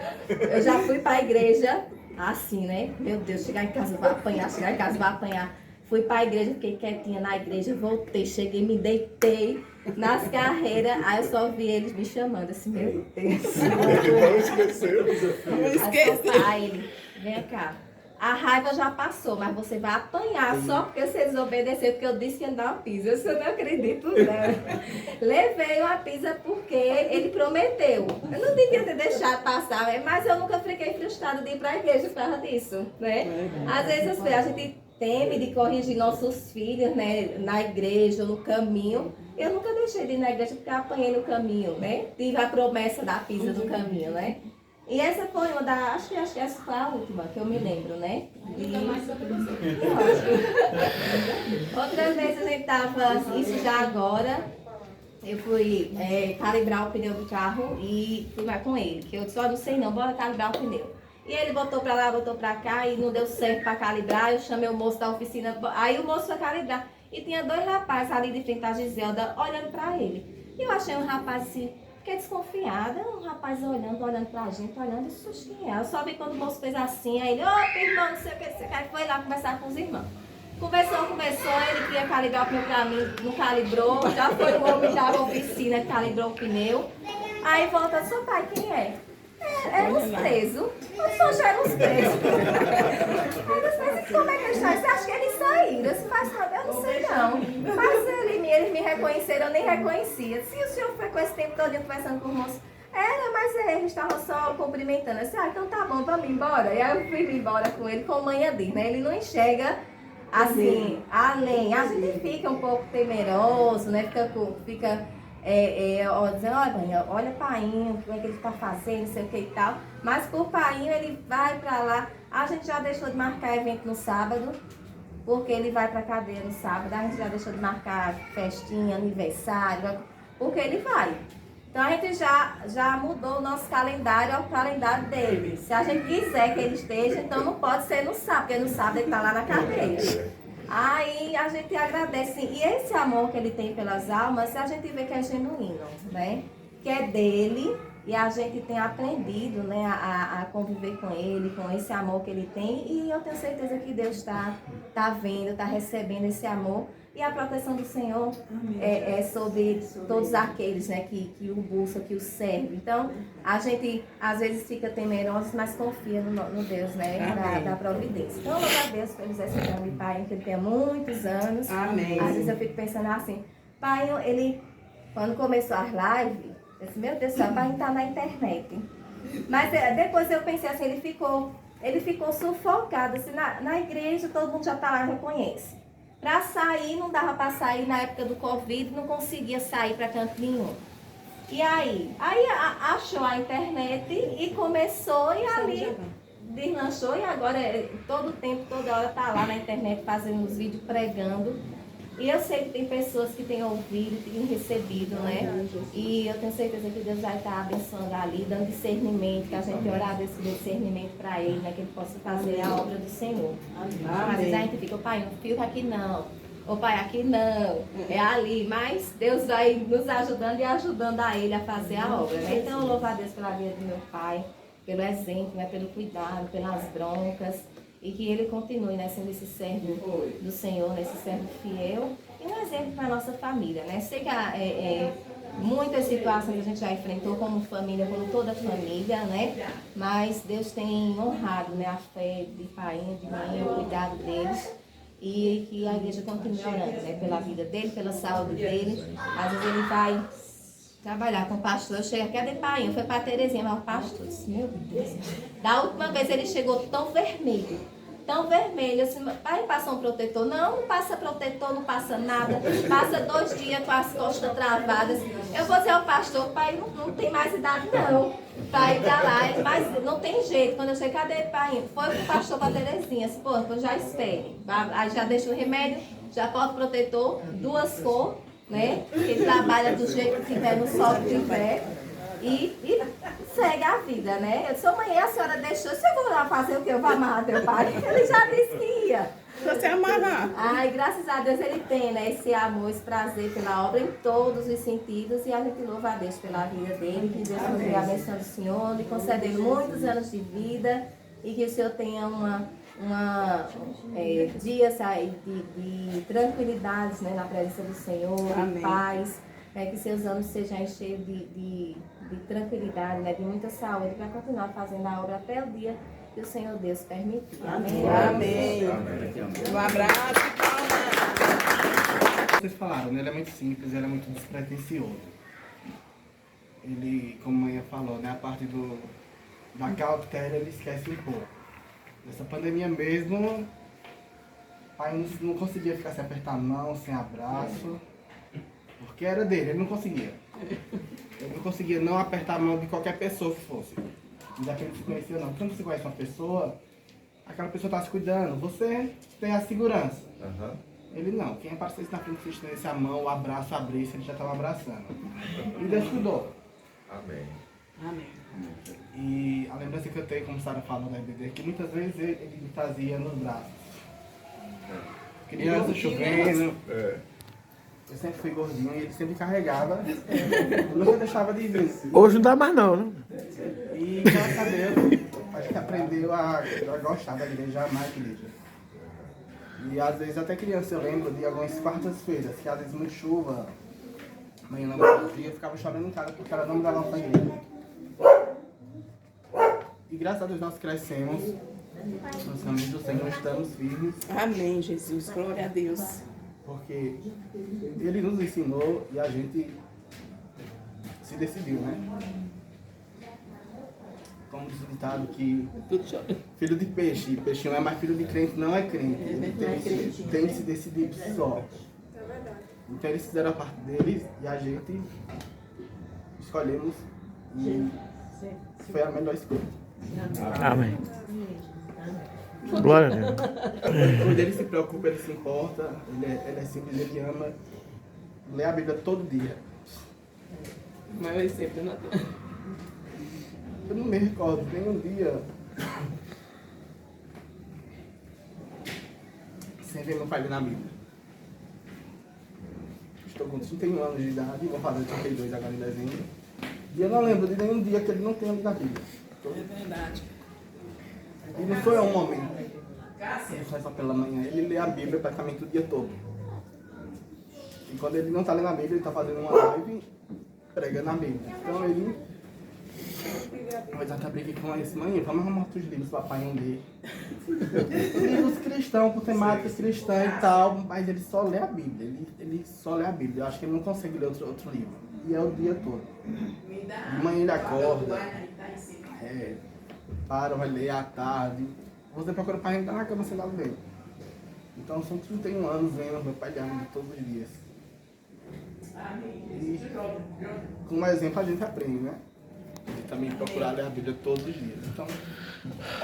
já fui pra igreja, assim, né? Meu Deus, chegar em casa, vou apanhar, chegar em casa, vou apanhar. Fui pra igreja, fiquei quietinha na igreja, voltei, cheguei, me deitei nas carreiras, aí eu só vi eles me chamando, assim, meu Deus. Não esqueceu. Não esqueceu. Aí ele, vem cá, a raiva já passou, mas você vai apanhar só porque você desobedeceu, porque eu disse que ia dar uma pizza. Eu não acredito, não. Levei uma pizza porque ele prometeu. Eu não devia ter deixado passar, mas eu nunca fiquei frustrada de ir pra igreja por causa disso, né? Às vezes a gente teme de corrigir nossos filhos, né, na igreja, no caminho. Eu nunca deixei de ir na igreja porque eu apanhei no caminho, né? Tive a promessa da pizza do caminho, né? E essa foi uma acho que essa foi a última que eu me lembro, né? Outras vezes a gente tava, isso já agora, eu fui calibrar o pneu do carro e fui lá com ele, que eu só não sei não, bora calibrar o pneu. E ele botou pra lá, botou pra cá e não deu certo pra calibrar. Eu chamei o moço da oficina, aí o moço foi calibrar. E tinha 2 rapazes ali de frente à Giselda olhando pra ele. E eu achei um rapaz assim, fiquei desconfiada, um rapaz olhando pra gente, olhando, isso quem é? Eu só vi quando o moço fez assim, aí ele, ô irmão, não sei o que, você quer, foi lá conversar com os irmãos. Conversou, ele queria calibrar o pneu pra mim, não calibrou, já foi o homem da oficina que calibrou o pneu. Aí volta, seu pai, quem é? É uns presos. Eu só já era uns presos. Aí eu disse, como é que eles saíram? Você acha que eles saíram? Eu disse, mas eu não sei não. Mas eles me reconheceram, eu nem reconhecia. Se o senhor foi com esse tempo todo conversando com o moço, era, mas eles estavam só cumprimentando. Eu disse, então tá bom, vamos embora. E aí eu fui embora com ele, com manhã dele, né? Ele não enxerga assim, além. A gente fica um pouco temeroso, né? Fica dizendo, olha painho, como é que ele está fazendo, não sei o que e tal. Mas por painho ele vai para lá. A gente já deixou de marcar evento no sábado, porque ele vai para a cadeia no sábado. A gente já deixou de marcar festinha, aniversário, porque ele vai. Então a gente já mudou o nosso calendário ao calendário dele. Se a gente quiser que ele esteja, então não pode ser no sábado, porque no sábado ele está lá na cadeia. Aí a gente agradece, e esse amor que ele tem pelas almas, a gente vê que é genuíno, né? Que é dele, e a gente tem aprendido, né, a conviver com ele, com esse amor que ele tem, e eu tenho certeza que Deus está vendo, está recebendo esse amor, e a proteção do Senhor é sobre todos aqueles, né, que o buscam, que o servem. Então, a gente às vezes fica temeroso, mas confia no Deus, né, da providência. Então, louva a Deus pelos esse homem, pai, que ele tem muitos anos. Amém. Às vezes eu fico pensando assim, pai, ele, quando começou as lives, eu disse, meu Deus do céu, pai, tá na internet. Mas depois eu pensei assim, ele ficou sufocado, assim, na igreja todo mundo já tá lá, reconhece. Para sair, não dava para sair na época do Covid, não conseguia sair para canto nenhum. E aí achou a internet e começou, e ali deslanchou, e agora todo tempo, toda hora tá lá na internet fazendo os vídeos, pregando. E eu sei que tem pessoas que têm ouvido, que têm recebido, né? E eu tenho certeza que Deus vai estar abençoando ali, dando discernimento, que a gente tem orado esse discernimento para ele, né? Que ele possa fazer a obra do Senhor. Às vezes a gente fica, o pai, não fica aqui não. O pai, aqui não. É ali. Mas Deus vai nos ajudando e ajudando a ele a fazer a obra, né? Então eu louvo a Deus pela vida do meu pai, pelo exemplo, né? Pelo cuidado, pelas broncas. E que ele continue, né, sendo esse servo do Senhor, né, esse servo fiel e um exemplo para a nossa família, né? Sei que muitas situações a gente já enfrentou como família, como toda família, né? Mas Deus tem honrado, né, a fé de pai e de mãe, o cuidado deles. E que a igreja continue orando, né, pela vida dele, pela saúde dele. Às vezes ele vai trabalhar com o pastor, eu cheguei aqui de pai, foi para Terezinha, mas o pastor disse, meu Deus. Da última vez ele chegou tão vermelho, assim, pai, passa um protetor? Não passa protetor, não passa nada, passa 2 dias com as costas travadas. Eu vou dizer ao pastor, pai, não tem mais idade não, para ir para lá, mas não tem jeito. Quando eu cheguei, cadê pai? Foi com o pastor para Terezinha, assim, pô, então já espere. Aí já deixa o remédio, já bota o protetor, 2 cores, né? Ele trabalha do jeito que tiver, no sol que tiver e segue a vida, né? Eu disse, mãe, a senhora deixou, se eu vou lá fazer o que? Eu vou amarrar teu pai? Ele já disse que ia. Você amarrar. Ai, graças a Deus ele tem, né, esse amor, esse prazer pela obra em todos os sentidos, e a gente louva a Deus pela vida dele, que Deus continue abençoando o Senhor, lhe concedendo muitos anos de vida e que o Senhor tenha dias aí de tranquilidade, né, na presença do Senhor, de paz, que seus anos sejam cheios de tranquilidade, né, de muita saúde, para continuar fazendo a obra até o dia que o Senhor Deus permitir. Amém. Amém. Um abraço. Vocês falaram, né? Ele é muito simples, ele é muito despretensioso. Ele, como a mãe falou, né, a parte da cautela ele esquece um pouco. Nessa pandemia mesmo, o pai não conseguia ficar sem apertar a mão, sem abraço, porque era dele, ele não conseguia. Ele não conseguia não apertar a mão de qualquer pessoa que fosse. Daquele que se conhecia não. Quando você conhece uma pessoa, aquela pessoa está se cuidando, você tem a segurança. Uhum. Ele não. Quem aparecesse na frente, se estendesse a mão, o abraço, abrisse, ele já estava abraçando. E Deus cuidou. Amém. Amém. E a lembrança que eu tenho, como a Sara falou na EBD, é que muitas vezes ele me trazia nos braços. Criança chovendo. Eu sempre fui gordinho e ele sempre carregava. Eu nunca deixava de vir. Hoje não dá mais não, né? E graças a Deus, a gente aprendeu a gostar da igreja, a amar a igreja. E às vezes até criança eu lembro de algumas quartas-feiras, que às vezes muito chuva, amanhã não eu ficava chorando em casa porque ela não me dava pra igreja. E graças a Deus nós crescemos, nós somos do Senhor, estamos firmes. Amém, Jesus. Glória a Deus. Porque Ele nos ensinou e a gente se decidiu, né? Como diz o ditado que filho de peixe, peixe não é mais filho de crente, não é crente. Ele tem que se decidir só. Então eles fizeram a parte deles e a gente escolhemos e foi a melhor escolha. Amém. Glória a Deus. Quando ele se preocupa, ele se importa, ele é simples, ele ama. Lê a Bíblia todo dia. Mas eu sempre não. Eu não me recordo, tem um dia. Sem ver meu pai ler na Bíblia. Estou com 31 anos de idade, vou fazer 32 agora em dezembro. E eu não lembro de nenhum dia que ele não tenha lido a Bíblia. É verdade. E não foi um momento. Ele faz só pela manhã, ele lê a Bíblia praticamente o dia todo. E quando ele não está lendo a Bíblia, ele está fazendo uma live pregando a Bíblia. Então ele. Mas até brinquei com esse mãe, vamos arrumar outros livros para papai não ler. Livros cristãos, com temática cristã e tal, mas ele só lê a Bíblia. Ele só lê a Bíblia. Eu acho que ele não consegue ler outro livro. E é o dia todo. De manhã ele acorda. Vai ler à tarde. Você procura para entrar na cama sem nada dele. Então são 31 anos vendo meu pai ler a Bíblia todos os dias. E com um exemplo a gente aprende, né? E também procurar ler a Bíblia todos os dias. Então,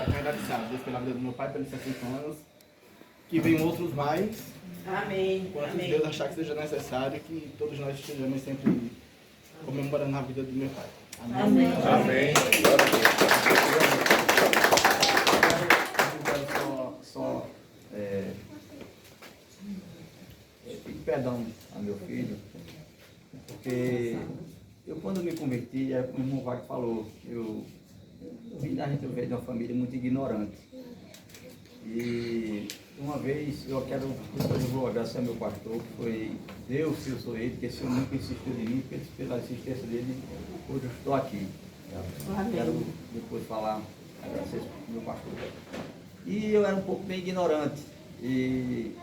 agradecer Deus pela vida do meu pai, pelos 60 anos. Que venham outros mais. Amém. Quanto Deus achar que seja necessário, que todos nós estejamos sempre comemorando a vida do meu pai. Amém. Amém. Só pedir perdão a meu filho, porque eu quando me converti, como o irmão Wagner falou, eu vim da gente veio de uma família muito ignorante. E uma vez eu vou agradecer ao meu pastor, que foi Deus que usou ele, que esse senhor nunca insistiu em mim, porque pela insistência dele, hoje eu estou aqui. Quero depois falar, agradecer ao meu pastor. E eu era um pouco bem ignorante. E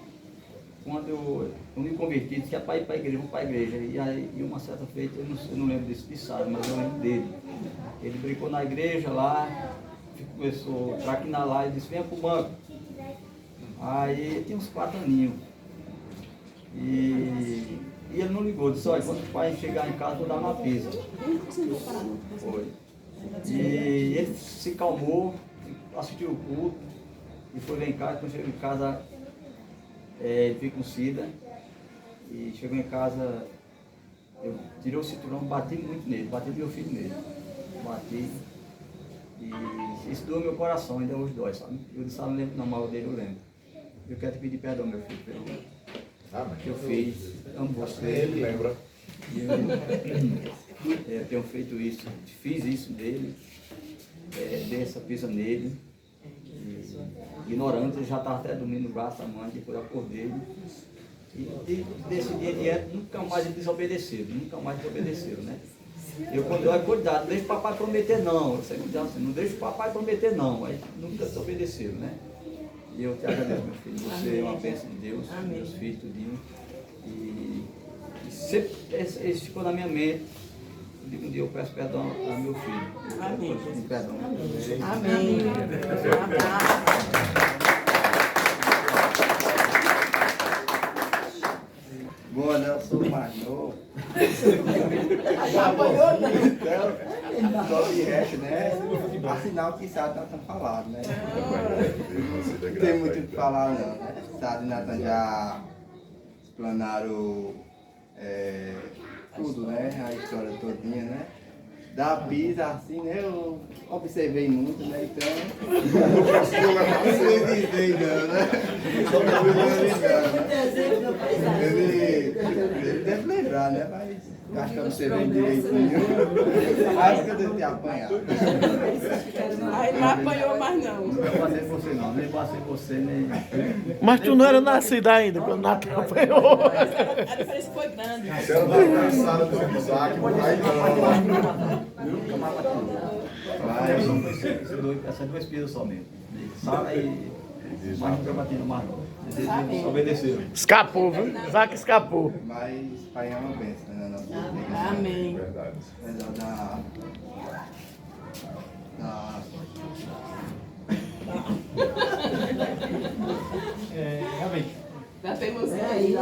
quando eu me converti, disse que ia para ir para a igreja, vou para a igreja. E aí, uma certa feita, eu não lembro desse de sábado, mas eu lembro dele. Ele brincou na igreja lá, começou a traquinar lá e disse, venha para o banco. Aí tinha uns 4 aninhos. E ele não ligou, disse, olha, quando o pai chegar em casa, vou dar uma pizza. Foi. E ele se calmou, assistiu o culto, e foi lá em casa. Quando chegou em casa, ele veio com sida. E chegou em casa, eu tirei o cinturão, bati muito nele, bati meu filho nele. Bati. E isso doeu meu coração, ainda hoje dói, sabe? Eu disse, não lembro não, mal dele, eu lembro. Eu quero te pedir perdão, meu filho, pelo que eu fiz. Amo você. Ele lembra. Eu tenho feito isso, fiz isso dele, dei essa pisa nele. Ignorante, ele já estava até dormindo no braço da mãe, depois eu acordei. E desse dia em diante, nunca mais eles desobedeceram, né? Eu quando eu cuidado, não deixa o papai prometer não. Eu sempre dizia assim, não deixa o papai prometer não, mas nunca desobedeceram, né? E eu te agradeço, meu filho. Você é uma bênção de Deus, meus filhos, tudinho. E sempre esse ficou na minha mente. Um dia eu peço perdão ao meu filho. Amém. Perdão. Amém. Bom, né? Eu sou mais novo. Então, só de resto, né? Afinal, que Sado Natan falado, né? Não tem muito o que falar, não. Sado e Natan já explanaram tudo, né? A história todinha, né? da pizza, assim, né? Eu observei muito, né? Então. Não posso colocar não sei dizer, não, né? Ele deve lembrar, né? Mas acho que eu observei direitinho. Acho que eu devo ter apanhado. Aí não apanhou mais não. Não passei por você não, nem passei por você, nem... Mas tu não era nascido ainda quando Natan apanhou. A diferença foi grande. Você era da cansada do Isaac, Essas duas pias só mesmo. Sara e... Mas nunca bati no mar não. Eles obedeceram. Escapou, viu? Isaac escapou. Mas pai é uma bênção, né? Amém. Verdade. Realmente. Já tem você aí.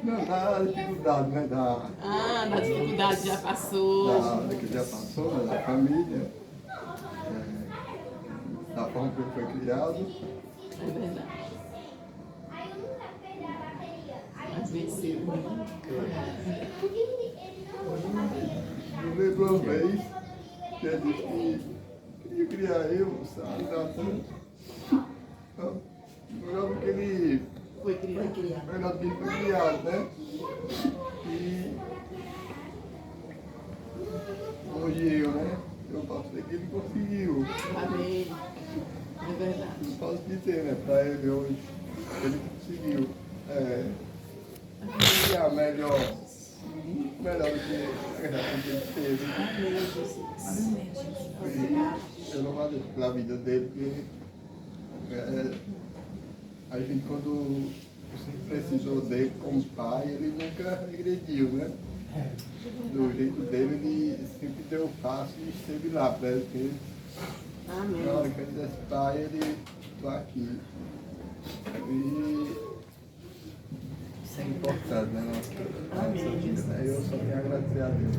Não, da dificuldade, né? Da dificuldade já passou. Da que já passou, né? Da família. Da forma que ele foi criado. É verdade. Mas venceu. Eu lembro uma vez que ele disse que queria criar eu, sabe? Melhor do que ele foi criado. Melhor do que ele foi criado, né? E hoje eu, né? Eu posso dizer que ele conseguiu. Amém. É verdade. Eu posso dizer, né? Para ele hoje, ele conseguiu criar melhor do que a geração que ele teve. Amém, Jesus. Eu louvo a Deus pela vida dele, porque a gente, quando precisou dele como pai, ele nunca regrediu, né? Do jeito dele, ele sempre deu passo e esteve lá para ele. Amém. Na hora que ele desse pai, ele estou aqui. E isso é importante, né? Nossa vida, né? Eu só tenho a agradecer a Deus.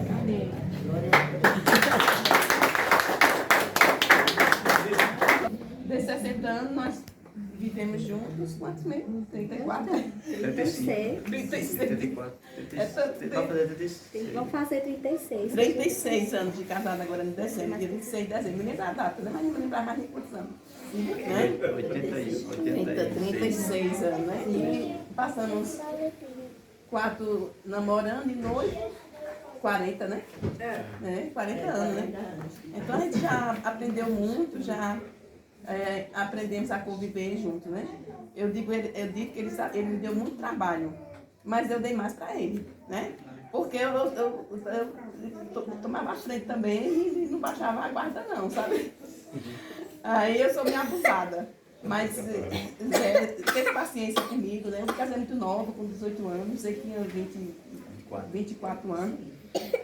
Amém. Desses 60 anos, nós vivemos juntos, quantos mesmo? 34? 36. 34. Vamos fazer 36. 36 anos de casado agora em dezembro, dia 26 de dezembro. Me lembro a data, né? Mas não me lembro mais nem quantos anos. Né? 36 anos, né? E passamos 4 namorando e noivo, 40, né? 40 anos, né? Então a gente já aprendeu muito, já aprendemos a conviver juntos, né? Eu digo que ele me deu muito trabalho, mas eu dei mais para ele, né? Porque eu tomava a frente também e não baixava a guarda não, sabe? Aí eu sou meio abusada, mas teve paciência comigo, né? Eu casei muito nova, com 18 anos, sei que tinha 24 anos,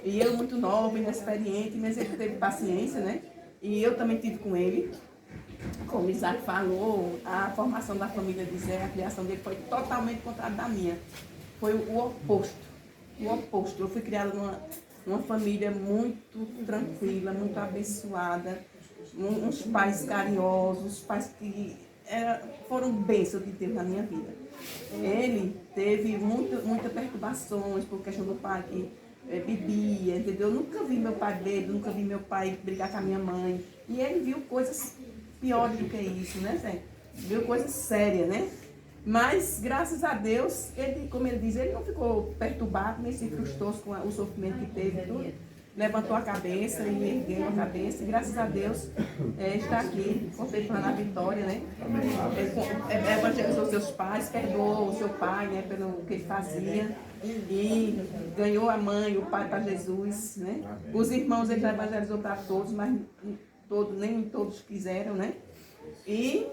e eu muito nova, inexperiente, mas ele teve paciência, né? E eu também tive com ele. Como o Isaac falou, a formação da família de Zé, a criação dele foi totalmente contrária da minha. Foi o oposto. O oposto. Eu fui criada numa família muito tranquila, muito abençoada, uns pais carinhosos, pais que foram bênçãos de Deus na minha vida. Ele teve muitas perturbações por questão do pai que bebia, entendeu? Eu nunca vi meu pai beber, nunca vi meu pai brigar com a minha mãe. E ele viu coisas piores do que isso, né, Zé? Viu coisas sérias, né? Mas, graças a Deus, ele, como ele diz, ele não ficou perturbado, nem se frustrou com o sofrimento que teve, tudo. Levantou a cabeça e ergueu a cabeça. E, graças a Deus, está aqui, contemplando a vitória, né? Evangelizou seus pais, perdoou o seu pai, né, pelo que ele fazia. E ganhou a mãe, o pai para Jesus, né? Os irmãos ele já evangelizou para todos, mas nem todos quiseram, né? E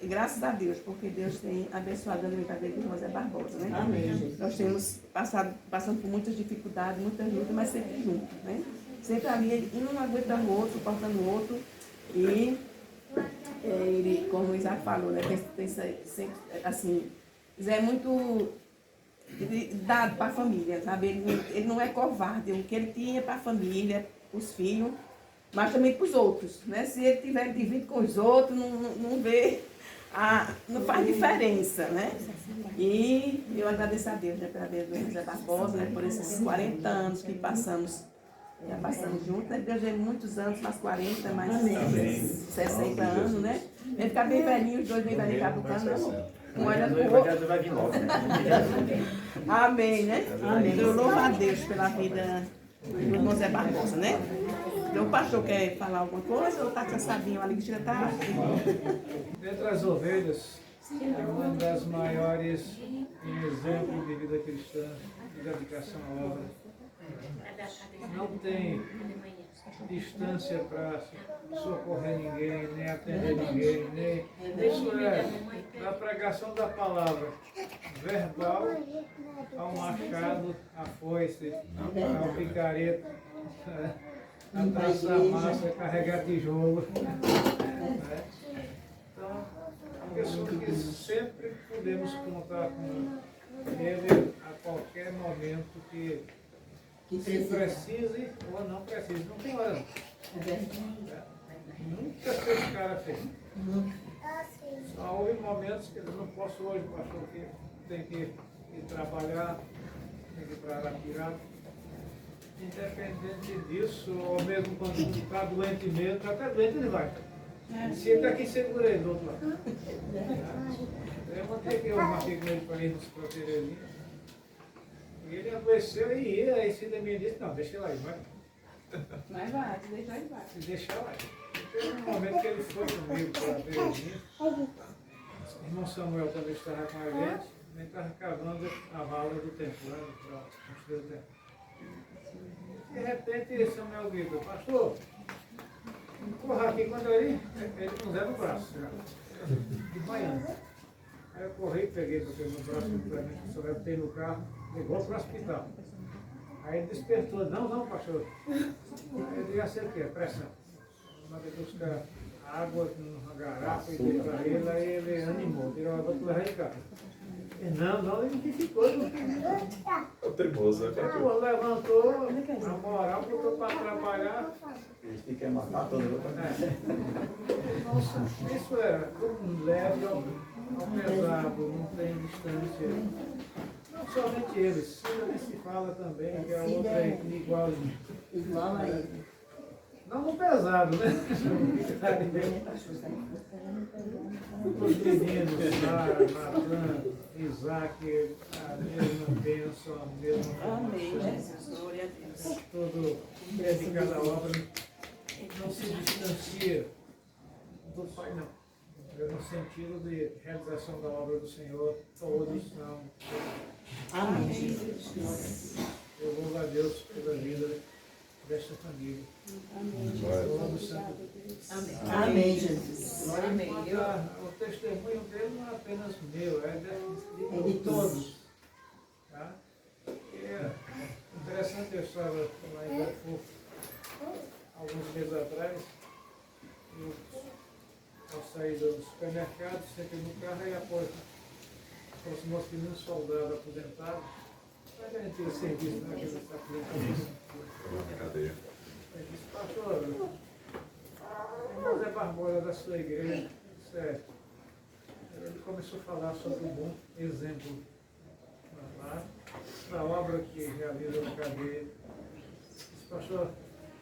graças a Deus, porque Deus tem abençoado a vida de José Barbosa, né? Amém. Nós temos passando por muitas dificuldades, muitas lutas, mas sempre juntos, né? Sempre ali, um aguentando o outro, suportando o outro. E ele, como o Isaac falou, né? Tem sempre, assim, Zé é muito dado para a família, sabe? Ele não é covarde, o que ele tinha para a família, os filhos, mas também para os outros, né? Se ele tiver dividido com os outros, não vê não faz diferença, né? E eu agradeço a Deus, né, pela vida do José Barbosa, né, por esses 40 anos que passamos, já passamos juntos, né? Deus deu muitos anos, mais 40, mais 60 anos, né? Ele ficar bem velhinho, os dois bem velhinhos caducando, né, amor? Um olhando pro outro. Vai vir logo, né? Amém, né? Amém. Eu louvo a Deus pela vida do irmão Zé Barbosa, né? Então o pastor quer falar alguma coisa ou tá cansadinho? A liga tá. Dentre as ovelhas, é uma das maiores em exemplo de vida cristã, de dedicação à obra. Não tem distância para socorrer ninguém, nem atender ninguém, nem isso é a pregação da palavra verbal ao machado, à foice, ao picareta, a traçar massa, carregar tijolo. Então, a pessoa que sempre podemos contar com ele a qualquer momento que se precise ou não precise. Não tem hora. Nunca fez cara feio. Só houve momentos que eu não posso hoje, pastor, que tem que ir trabalhar, tem que ir para Arapiraca. Independente disso, ou mesmo quando está doente mesmo, até doente ele vai. Se ele está aqui, segura ele do outro lado. Eu marquei com ele para ir nos Proterezinhos. E ele adoeceu e ia, aí Cida me disse, não, deixa ele aí, vai. Mas vai, se deixar ele vai. Se deixar lá. Teve um momento que ele foi comigo para a Terezinha. O irmão Samuel também estava com a gente, ele estava cavando a vala do templo, para construir o templo. De repente, Samuel grita, pastor, corra aqui quando ele com Zé no braço, de manhã. Aí eu corri, peguei porque no braço, para mim, o senhor tem no carro, levou para o hospital. Aí ele despertou, não, pastor. Aí ele já sei o que é, pressão. Mandei buscar água numa garrafa e dei para ele, aí ele animou, tirou a água para levar em casa. Não, ele não ficou. O teimoso, né? Levantou, a moral, botou para trabalhar. Ele quer matar todo mundo. Isso é tudo leve ao pesado, não tem distância. Não somente eles, Cida se fala também, que é outra igualzinha. Igual a ele. Não no pesado, né? Os meninos, Sara, Natan, Isaac, a mesma bênção, a mesma formação. Todo dedicado à obra, não se distancia do Pai, não. No sentido de realização da obra do Senhor, todos são. Amém. Eu louvo a Deus pela vida desta família. Amém, Jesus. O testemunho dele não é apenas meu, é de todos. Tá? É interessante, eu estava lá em Belfort alguns meses atrás, ao sair do supermercado, sentei no carro e após aproximou-se de um soldado aposentado, para garantir o serviço naquele estabelecimento. Na cadeia. Ele disse, pastor, o Zé Barbosa da sua igreja, certo? Ele começou a falar sobre um bom exemplo lá, da obra que realiza na cadeia. Disse, pastor,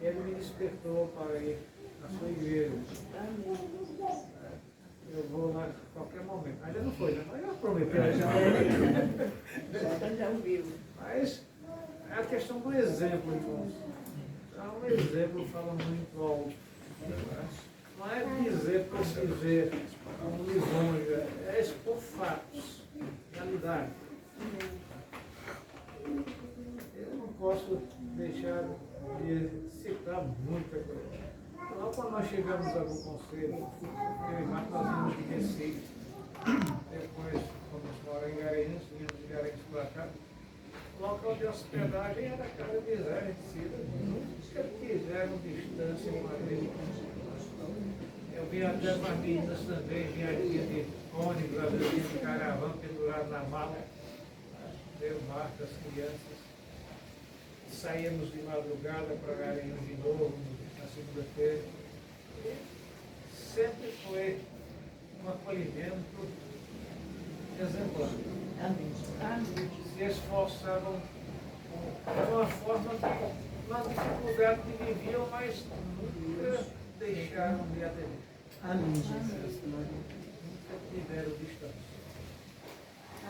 ele me despertou para ir na sua igreja. Eu vou lá a qualquer momento. Ainda não foi, né? Mas eu prometi. Já ouviu. Mas é a questão do exemplo, irmãos. Então, o exemplo fala muito alto. Não é dizer por dizer, como lisonja, é expor fatos, realidade. Eu não posso deixar de citar muita coisa. Logo quando nós chegamos a algum conselho, eu e Marcos nós vimos de Recife. Depois, fomos morar em Garanhuns, viemos de Garanhuns para cá. O local de hospedagem era a casa de Zé e Cida. Nunca quiseram distância com a gente. Eu vi até com as meninas também, vinha aqui de ônibus, às vezes de caravana, pendurado na mala. Deu Marcos, as crianças. Saímos de madrugada para Garanhuns de novo, na segunda-feira. Sempre foi um acolhimento exemplar. Amém. Se esforçavam de uma forma que, na dificuldade que viviam, mas nunca deixaram de aderir. Amém, Jesus. Nunca tiveram distância.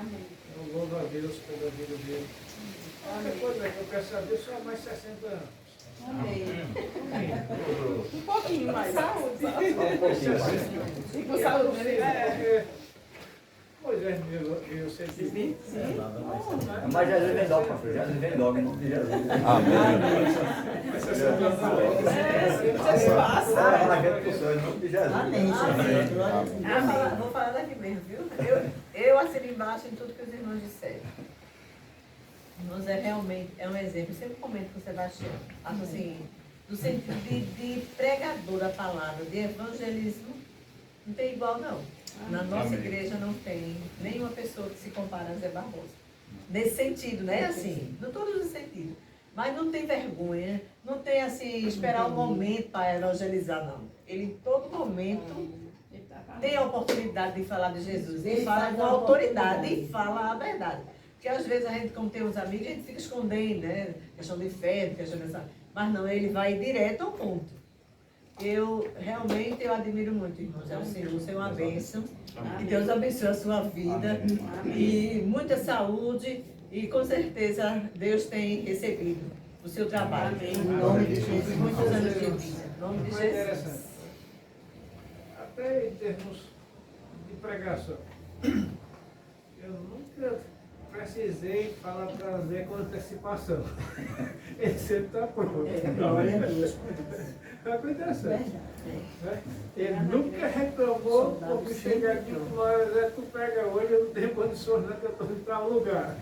Amém. Eu louvo a Deus pela vida dele. Qualquer coisa que eu peço a Deus, só mais 60 anos. Amém. Um pouquinho mais. Saúde. E com saúde. Pois é, eu sei que... Mas Jesus vem logo, pastor. Jesus vem logo, em nome de Jesus. Amém, Jesus. Vou falar daqui mesmo, viu? Eu assino embaixo em tudo que os irmãos disseram. Irmãos, realmente é um exemplo. Eu sempre comento com o Sebastião. Acho assim, no sentido de pregador da palavra, de evangelismo, não tem igual, não. Na nossa igreja não tem nenhuma pessoa que se compara a Zé Barbosa. Nesse sentido, né? Assim, em todos os sentidos. Mas não tem vergonha, não tem assim, esperar um momento para evangelizar, não. Ele em todo momento tem a oportunidade de falar de Jesus. Ele fala com autoridade e fala a verdade. Porque às vezes a gente, como tem uns amigos, a gente fica escondendo, né? Questão de fé, questão dessa... Mas não, ele vai direto ao ponto. Eu realmente admiro muito, irmãos. É o Senhor é uma bênção. Que Deus abençoe a sua vida. E muita saúde. E com certeza Deus tem recebido o seu trabalho. Em nome de Jesus. Muitos anos de vida. Em nome de Jesus. Até em termos de pregação, eu nunca precisei falar para Zé com antecipação. Ele sempre está pronto. Glória a Deus. É uma coisa interessante. Ele nunca reclamou porque chega aqui e fala, Zé, tu pega hoje, eu não tenho condições, não, que eu estou indo para um lugar.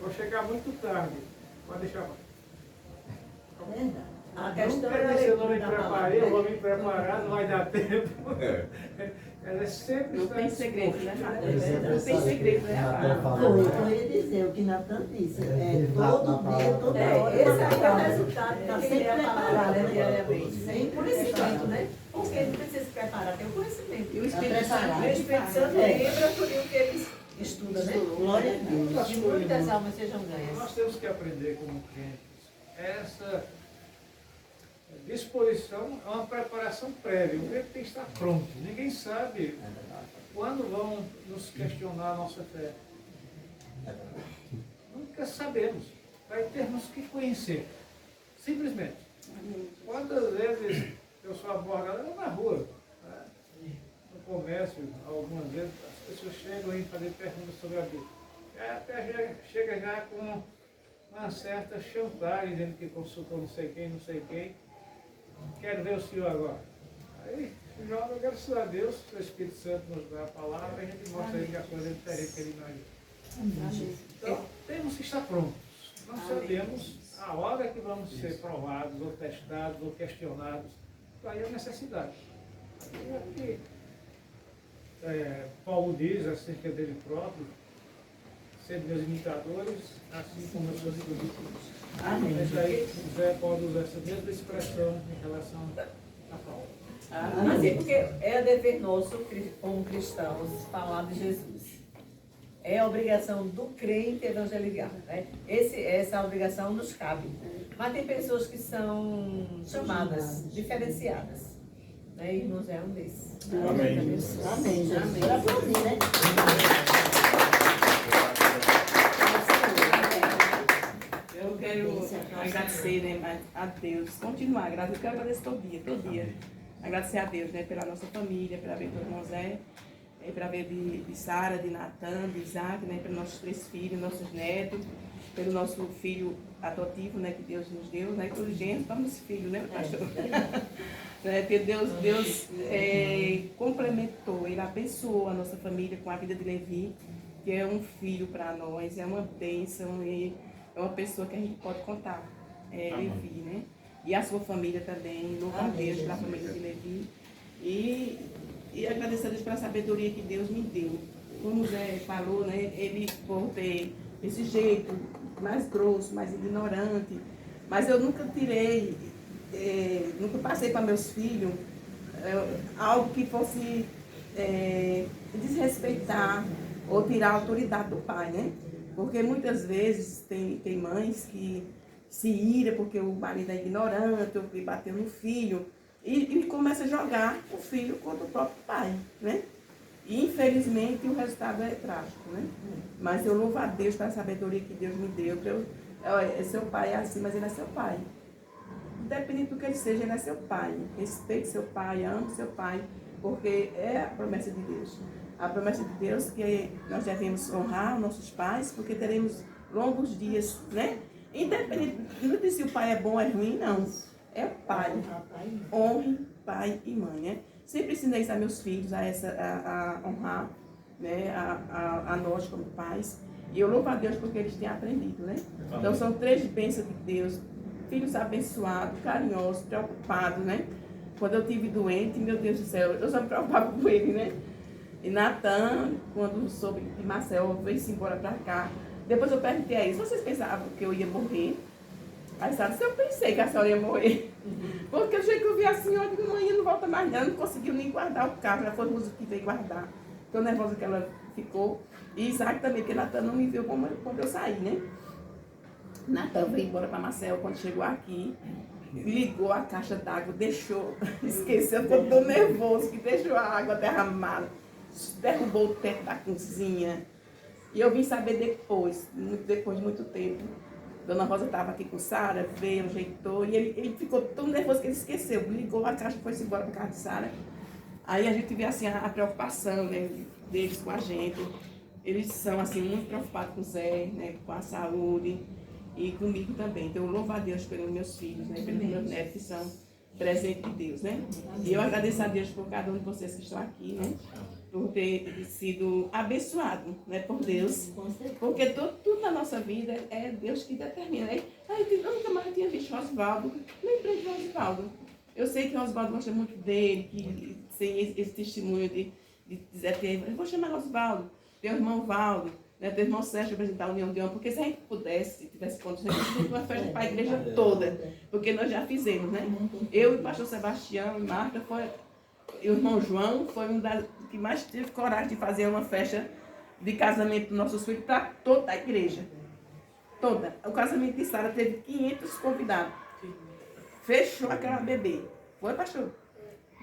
Vou chegar muito tarde. Pode deixar mais. A questão Nunca disse, eu não me preparei, eu vou me preparar, não vai dar tempo. Ela sempre Não está tem segredo, né? É Não tem segredo, né? Eu ia dizer o que Natan disse. Todo dia, toda hora. Esse aí é o resultado. Está sempre preparado, né? Diariamente. Sem conhecimento, né? Porque não precisa se preparar, tem o conhecimento. E o Espírito Santo lembra por o que eles estudam, né? Glória a Deus. Que muitas almas sejam ganhas. Nós temos que aprender como crentes. Essa disposição é uma preparação prévia. O crente tem que estar pronto. Ninguém sabe quando vão nos questionar a nossa fé. Nunca sabemos. Vai termos que conhecer. Simplesmente. Quantas vezes eu sou abordado na rua, né? No comércio, algumas vezes as pessoas chegam e fazem perguntas sobre a Bíblia. Até chega já com uma certa chantagem, dizendo que consultou não sei quem. Quero ver o senhor agora. Aí, joga, graças a Deus, o Espírito Santo nos dá a palavra e a gente mostra a ele que a coisa é diferente que ele imagina. Então, temos que estar prontos. Não sabemos a hora que vamos ser provados, ou testados, ou questionados. Aí a necessidade. E aqui, Paulo diz acerca dele próprio, ser meus imitadores, assim como eu sou de discípulos. Amém. Mas aí José pode usar essa mesma expressão em relação a Paulo. Assim, porque é dever nosso, como cristãos, falar de Jesus. É a obrigação do crente evangelizar. Né? Essa obrigação nos cabe. Mas tem pessoas que são chamadas, diferenciadas. Né? Irmãos, é um desses. Amém. Amém, Jesus. Era pra mim, né? Eu quero agradecer, né, a Deus, continuar, eu quero agradecer todo dia. Agradecer a Deus, né, pela nossa família, pela vida do irmão Zé, pela vida de Sara, de Natan, de Isaac, né, pelos nossos 3 filhos, nossos netos, pelo nosso filho adotivo, né, que Deus nos deu, né, todos os gêneros, estamos filhos, né, pastor? Porque Deus complementou, Ele abençoou a nossa família com a vida de Levi, que é um filho para nós, é uma bênção e é uma pessoa que a gente pode contar, Levi, né? E a sua família também, louva a Deus pela família de Levi. E agradecer a Deus pela sabedoria que Deus me deu. Como o Zé falou, né? Ele por ter esse jeito mais grosso, mais ignorante. Mas eu nunca nunca passei para meus filhos algo que fosse desrespeitar ou tirar a autoridade do pai, né? Porque muitas vezes tem mães que se ira porque o marido é ignorante ou que bateu no filho e começa a jogar o filho contra o próprio pai, né? E infelizmente o resultado é trágico, né? Mas eu louvo a Deus pela sabedoria que Deus me deu. Seu pai é assim, mas ele é seu pai. Independente do que ele seja, ele é seu pai. Respeite seu pai, ame seu pai, porque é a promessa de Deus. A promessa de Deus que nós devemos honrar nossos pais, porque teremos longos dias, né? Independente, não diz se o pai é bom ou é ruim, não. É o pai. Honre pai e mãe, né? Sempre ensinei isso a meus filhos, a honrar, né? a nós como pais. E eu louvo a Deus porque eles têm aprendido, né? Então são 3 bênçãos de Deus. Filhos abençoados, carinhosos, preocupados, né? Quando eu estive doente, meu Deus do céu, eu só me preocupava com ele, né? E Natan, quando soube que Marcel veio-se embora pra cá, depois eu perguntei a eles, vocês pensavam que eu ia morrer? Aí sabe, eu pensei que a senhora ia morrer. Porque o jeito que eu vi a senhora, eu digo, manhã não volta mais, não conseguiu nem guardar o carro, já foi o uso que veio guardar. Tão nervosa que ela ficou. E Isaac também, porque Natan não me viu quando eu saí, né? Natan veio embora para Marcel, quando chegou aqui, ligou a caixa d'água, deixou, esqueceu, ficou tão nervoso que deixou a água derramada, derrubou o teto da cozinha. E eu vim saber depois de muito tempo. Dona Rosa estava aqui com Sara, veio, ajeitou, e ele ficou tão nervoso que ele esqueceu, ligou a caixa e foi embora para casa de Sara. Aí a gente vê assim a preocupação, né, deles com a gente. Eles são assim muito preocupados com o Zé, né, com a saúde. E comigo também. Então, eu louvo a Deus pelos meus filhos, né? Pelos meus netos que são presentes de Deus, né? E eu agradeço a Deus por cada um de vocês que estão aqui, né? Por ter sido abençoado, né? Por Deus. Porque tudo na nossa vida é Deus que determina, né? Eu nunca mais tinha visto Osvaldo. Lembrei de Osvaldo. Eu sei que Osvaldo gosta muito dele, que tem esse testemunho de dizer que eu vou chamar Osvaldo, teu irmão Valdo, né, teu irmão Sérgio apresentar a União de Honra, porque se a gente pudesse, tivesse condições, a gente tinha uma festa para a igreja toda, porque nós já fizemos, né? Eu e o pastor Sebastião e Marta, e o irmão João, foi um das que mais teve coragem de fazer uma festa de casamento dos nossos filhos para toda a igreja. Toda. O casamento de Sara teve 500 convidados. Fechou aquela bebê. Foi, pastor?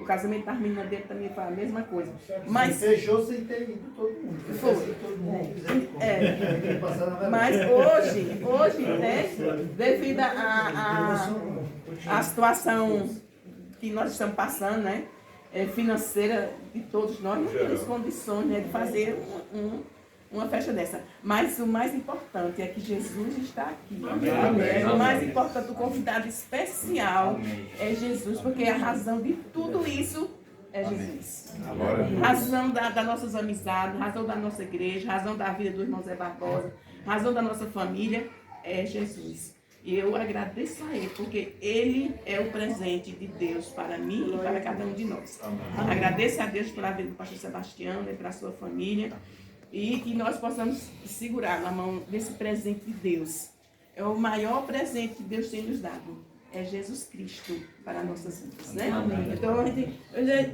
O casamento das meninas dele também foi a mesma coisa. Mas fechou sem ter ido todo mundo. Foi. Mas hoje, né, devido à situação que nós estamos passando, né, financeira de todos nós, não temos condições, né, de fazer uma festa dessa. Mas o mais importante é que Jesus está aqui. Amém. O mais importante, o convidado especial é Jesus, porque a razão de tudo isso é Jesus. Razão das nossas amizades, razão da nossa igreja, razão da vida do irmão Zé Barbosa, razão da nossa família é Jesus. E eu agradeço a Ele, porque Ele é o presente de Deus para mim e para cada um de nós. Agradeço a Deus pela vida do pastor Sebastião, né, pela sua família. E que nós possamos segurar na mão desse presente de Deus. É o maior presente que Deus tem nos dado. É Jesus Cristo para nossas vidas, né? Amém. Então,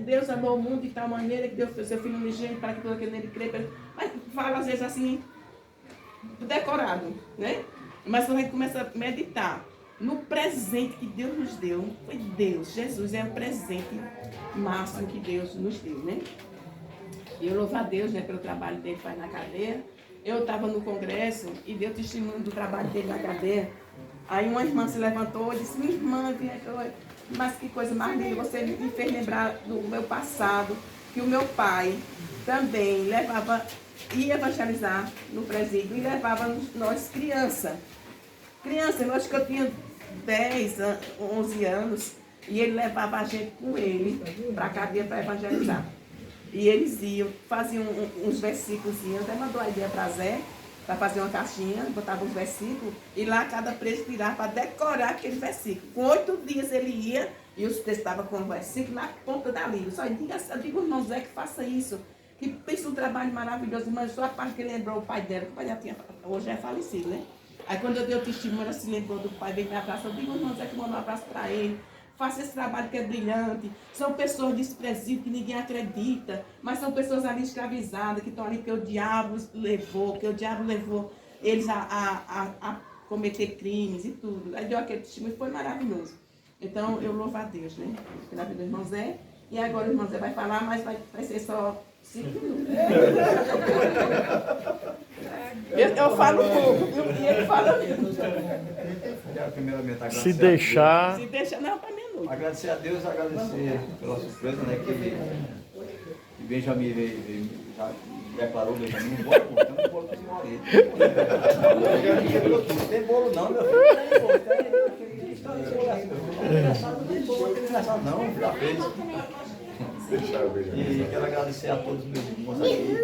Deus amou o mundo de tal maneira que deu o seu Filho unigênito para que todo aquele nele crê. Mas fala às vezes assim, decorado, né? Mas quando a gente começa a meditar no presente que Deus nos deu, foi Deus. Jesus é o presente máximo que Deus nos deu, né? E eu louvo a Deus, né, pelo trabalho dele que faz na cadeia. Eu estava no congresso e deu testemunho do trabalho dele na cadeia. Aí uma irmã se levantou e disse, minha irmã, mas que coisa mais linda, você me fez lembrar do meu passado, que o meu pai também ia evangelizar no presídio e levava nós criança. Eu acho que eu tinha 10, 11 anos, e ele levava a gente com ele para a cadeia para evangelizar. E eles iam, faziam uns versículos, até mandou a ideia para Zé, para fazer uma caixinha, botava uns versículos, e lá cada preso tirava para decorar aquele versículo. Com 8 dias ele ia, e os presos estavam com o versículo na ponta da língua. Só diga, eu digo, irmão Zé, que faça isso, que pensa um trabalho maravilhoso, mas só a parte que ele lembrou o pai dela, que o pai dela hoje é falecido, né? Aí quando eu dei o testemunho, ela se lembrou do pai, veio me abraçar, eu digo, irmão Zé, que mandou um abraço para ele. faça esse trabalho que é brilhante. São pessoas desprezíveis, que ninguém acredita, mas são pessoas ali escravizadas, que estão ali porque o diabo levou, eles a cometer crimes e tudo. Aí deu aquele testemunho, foi maravilhoso. Então, eu louvo a Deus, né? Pela vida do irmão Zé. E agora o irmão Zé vai falar, mas vai ser só 5 minutos. Eu falo pouco, viu? E ele fala muito. Se deixar... Se deixar, não, para meia-noite. Agradecer a Deus, agradecer pela surpresa, né? Que Benjamin veio, já declarou, Benjamin, não bolo, tem um bolo para senhora ali. Não tem bolo não, meu filho. Não, já fez. E quero agradecer a todos os meus irmãos aqui,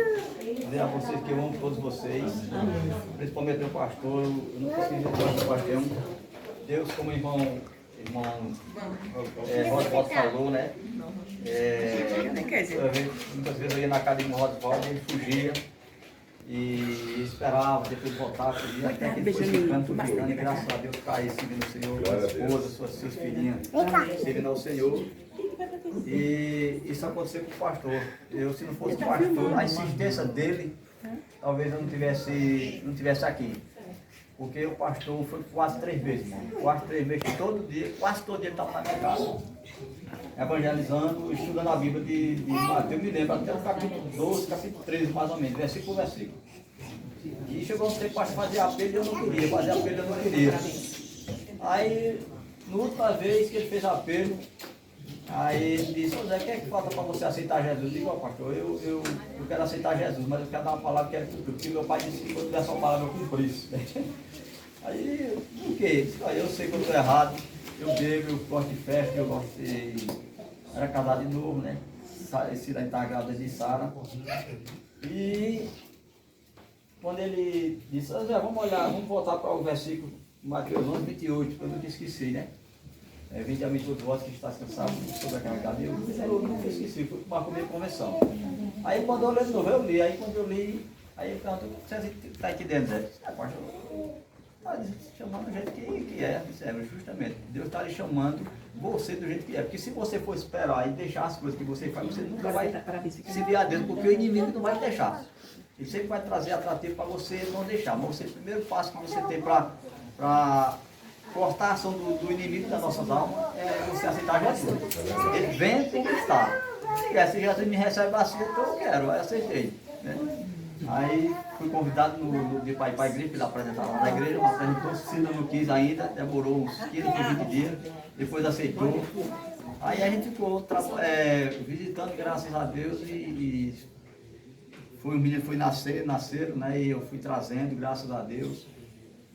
dizer a vocês que eu amo todos vocês, principalmente o pastor. Eu não consigo dizer o pastor, Deus como irmão Roswald falou, né? Muitas vezes eu ia na casa de irmão Roswald e ele fugia e esperava, depois voltava, fugia, até que ele foi ficando, e graças a Deus caiu servindo o Senhor, com a esposa, seus filhinhos, servindo ao Senhor. E isso aconteceu com o pastor. Se não fosse o pastor, a insistência dele, talvez eu não tivesse aqui. Porque o pastor foi quase 3 vezes, quase 3 vezes, quase todo dia ele estava na minha casa. Evangelizando, estudando a Bíblia de Mateus, eu me lembro, até o capítulo 12, capítulo 13, mais ou menos, versículo por versículo. E chegou um tempo para fazer apelo e eu não queria, fazer apelo eu não queria. Aí, na última vez que ele fez apelo, aí ele disse: Zé, o que é que falta para você aceitar Jesus? Eu digo: ó, pastor, eu quero aceitar Jesus, mas eu quero dar uma palavra que é cumprir, porque meu pai disse que quando der essa palavra eu cumprisse. Aí, o quê? Eu sei que eu estou errado, eu bebo, eu gosto de festa, eu gosto de... Era casado de novo, né? Cira estava grávida de Sara. E quando ele disse: Zé, vamos voltar para o versículo Mateus 11, 28, que eu nunca esqueci, né? 20 a 28 votos que está cansado sobre aquela cadeia, eu nunca esqueci, foi para comer convenção. Aí quando eu li de novo, eu li, aí quando eu li, aí eu pergunto: o que você está aqui dentro, Zé? Pastor, está chamando do jeito que é, justamente. Deus está lhe chamando você do jeito que é. Porque se você for esperar e deixar as coisas que você faz, você nunca vai se vir a Deus, porque o inimigo não vai te deixar. Ele sempre vai trazer atrativo para você não deixar. Mas o primeiro passo que você tem para cortar a ação do inimigo das nossas almas é você aceitar Jesus. Ele vem tem que estar. Se Jesus me recebe assim, eu quero, aí aceitei. Né? Aí fui convidado no dia para ir para a igreja, para ele apresentar lá na igreja, mas apresentou, Cida não quis ainda, demorou uns 15 ou 20 dias, depois aceitou. Aí a gente ficou visitando, graças a Deus, e foi, o menino foi nasceram, né? E eu fui trazendo, graças a Deus,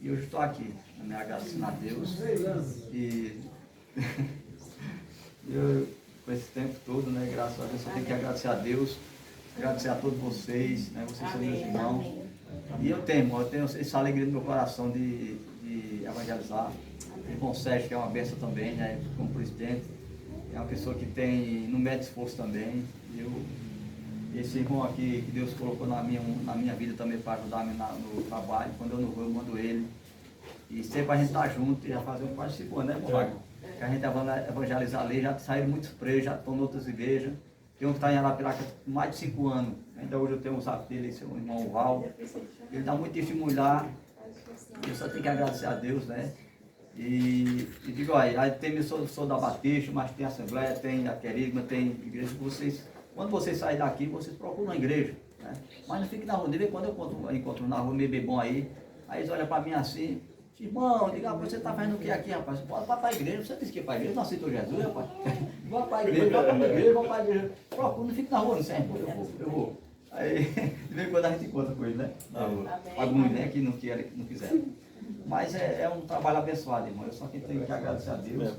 e hoje estou aqui, né, agradecendo a Deus. E eu, com esse tempo todo, né, graças a Deus, eu tenho que agradecer a Deus. Agradecer a todos vocês, né? Vocês são meus irmãos. E eu tenho essa alegria no meu coração de evangelizar. O irmão Sérgio, que é uma benção também, né? Como presidente. É uma pessoa que não mede esforço também. Esse irmão aqui que Deus colocou na minha vida também para ajudar-me no trabalho. Quando eu não vou, eu mando ele. E sempre a gente está junto e já faz quase 5 anos, né, Wagner? Que a gente evangelizar ali, já saíram muitos presos, já estão em outras igrejas. Tem um que está em Arapiraca há mais de 5 anos. Ainda hoje eu tenho um zap dele, seu irmão Val. Ele dá muito testemunho lá. Eu só tenho que agradecer a Deus, né? E digo: olha, aí sou da Batista, mas tem Assembleia, tem a Querigma, tem igreja. Quando vocês saírem daqui, vocês procuram uma igreja. Né? Mas não fique na rua. De vez em quando eu encontro na rua meio bebão aí. Aí eles olham para mim assim: irmão, diga, você está fazendo o que aqui, rapaz? Pode para a igreja. Você disse que ia para a igreja, não aceitou Jesus, rapaz? Vá para a igreja, vá para a igreja, vá para a igreja. Procura, não fique na rua, não sei, eu vou. Aí, de vez em quando a gente encontra com ele, né? Alguns, né, que não quiseram. Mas é um trabalho abençoado, irmão. Eu só que tenho que agradecer a Deus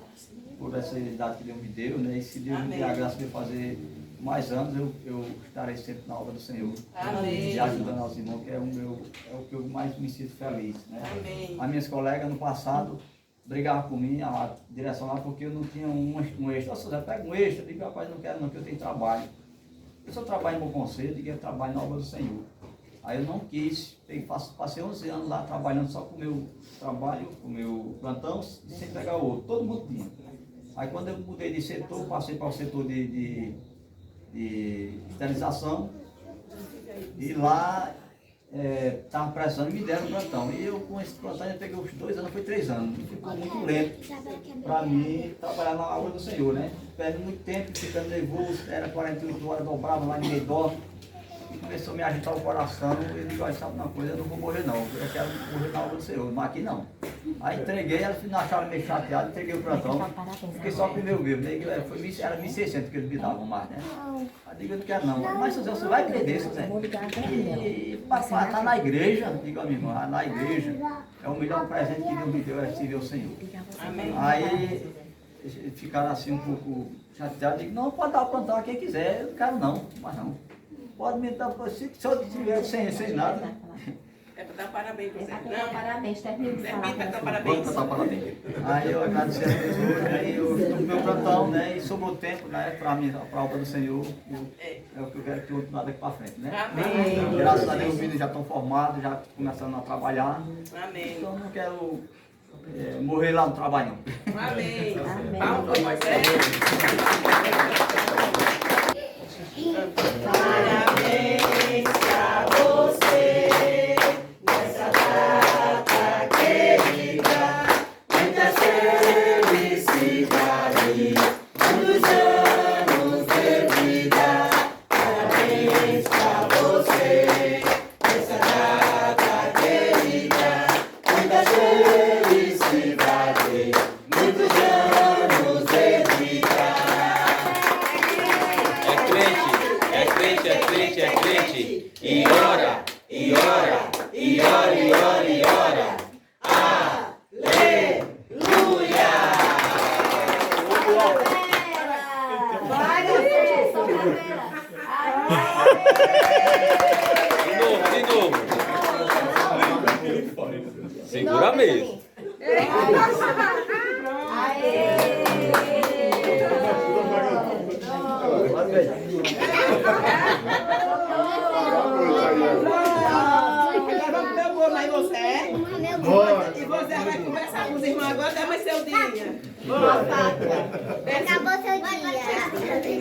por essa idade que Deus me deu, né? E se Deus me der a graça de fazer mais anos, eu estarei sempre na obra do Senhor. Amém. E ajudando aos irmãos, que é o que eu mais me sinto feliz, né? Amém. As minhas colegas no passado brigavam por mim, a direção lá, porque eu não tinha um extra. Nossa, Zé, pega um extra. Eu digo: rapaz, não quero não, porque eu tenho trabalho. Eu só trabalho em Bom Conselho e eu trabalho na obra do Senhor. Aí eu não quis, passei 11 anos lá trabalhando só com o meu trabalho, com o meu plantão, sem pegar o outro. Todo mundo tinha. Aí quando eu mudei de setor, passei para o setor de esterilização, e lá estava precisando e me deram um plantão. E eu com esse plantão eu peguei uns 2 anos, foi 3 anos. E ficou muito lento para mim trabalhar na obra do Senhor, né? Perde muito tempo, ficando nervoso, era 48 horas, dobrava lá ninguém dorme. E começou a me agitar o coração, eu digo, sabe uma coisa, eu não vou morrer não, eu quero morrer na obra do Senhor, mas aqui não. Aí entreguei, elas não acharam meio chateado, entreguei o plantão, fiquei só com o meu mesmo, né? Era 1.600 que eles me davam mais, né? Aí digo, eu não quero não, mas Suzé, você vai aprender, Suzé. E papai está na igreja, digo a minha irmã, na igreja é o melhor presente que Deus me deu, é servir ao Senhor. Aí ficaram assim um pouco chateados, digo, não, pode dar o plantão a quem quiser, eu não quero não, mas não. Pode me dar, se eu estiver sem nada. É para dar parabéns para você. É para dar parabéns, termina de falar. Dar parabéns. Parabéns. Aí eu agradeci a Deus hoje, aí eu estou no meu plantão, né? E sobrou tempo, né? Para a obra do Senhor. É o que eu quero que eu nada daqui para frente, né? Amém. Graças a Deus os filhos já estão formados, já começando a trabalhar. Amém. Então eu não quero morrer lá no trabalho, não. Amém. Amém. Palmas para parabéns pra você nessa data querida, muita felicidade, muitos anos de vida. Parabéns pra você nessa data querida, muita felicidade, muitos anos de vida. É crente, e ora, e ora, e ora, e ora, e ora. Aleluia! De novo. Segura mesmo. Leva meu bolo aí, você. E você vai conversar com os irmãos agora, até mais seu dia. Acabou seu dia.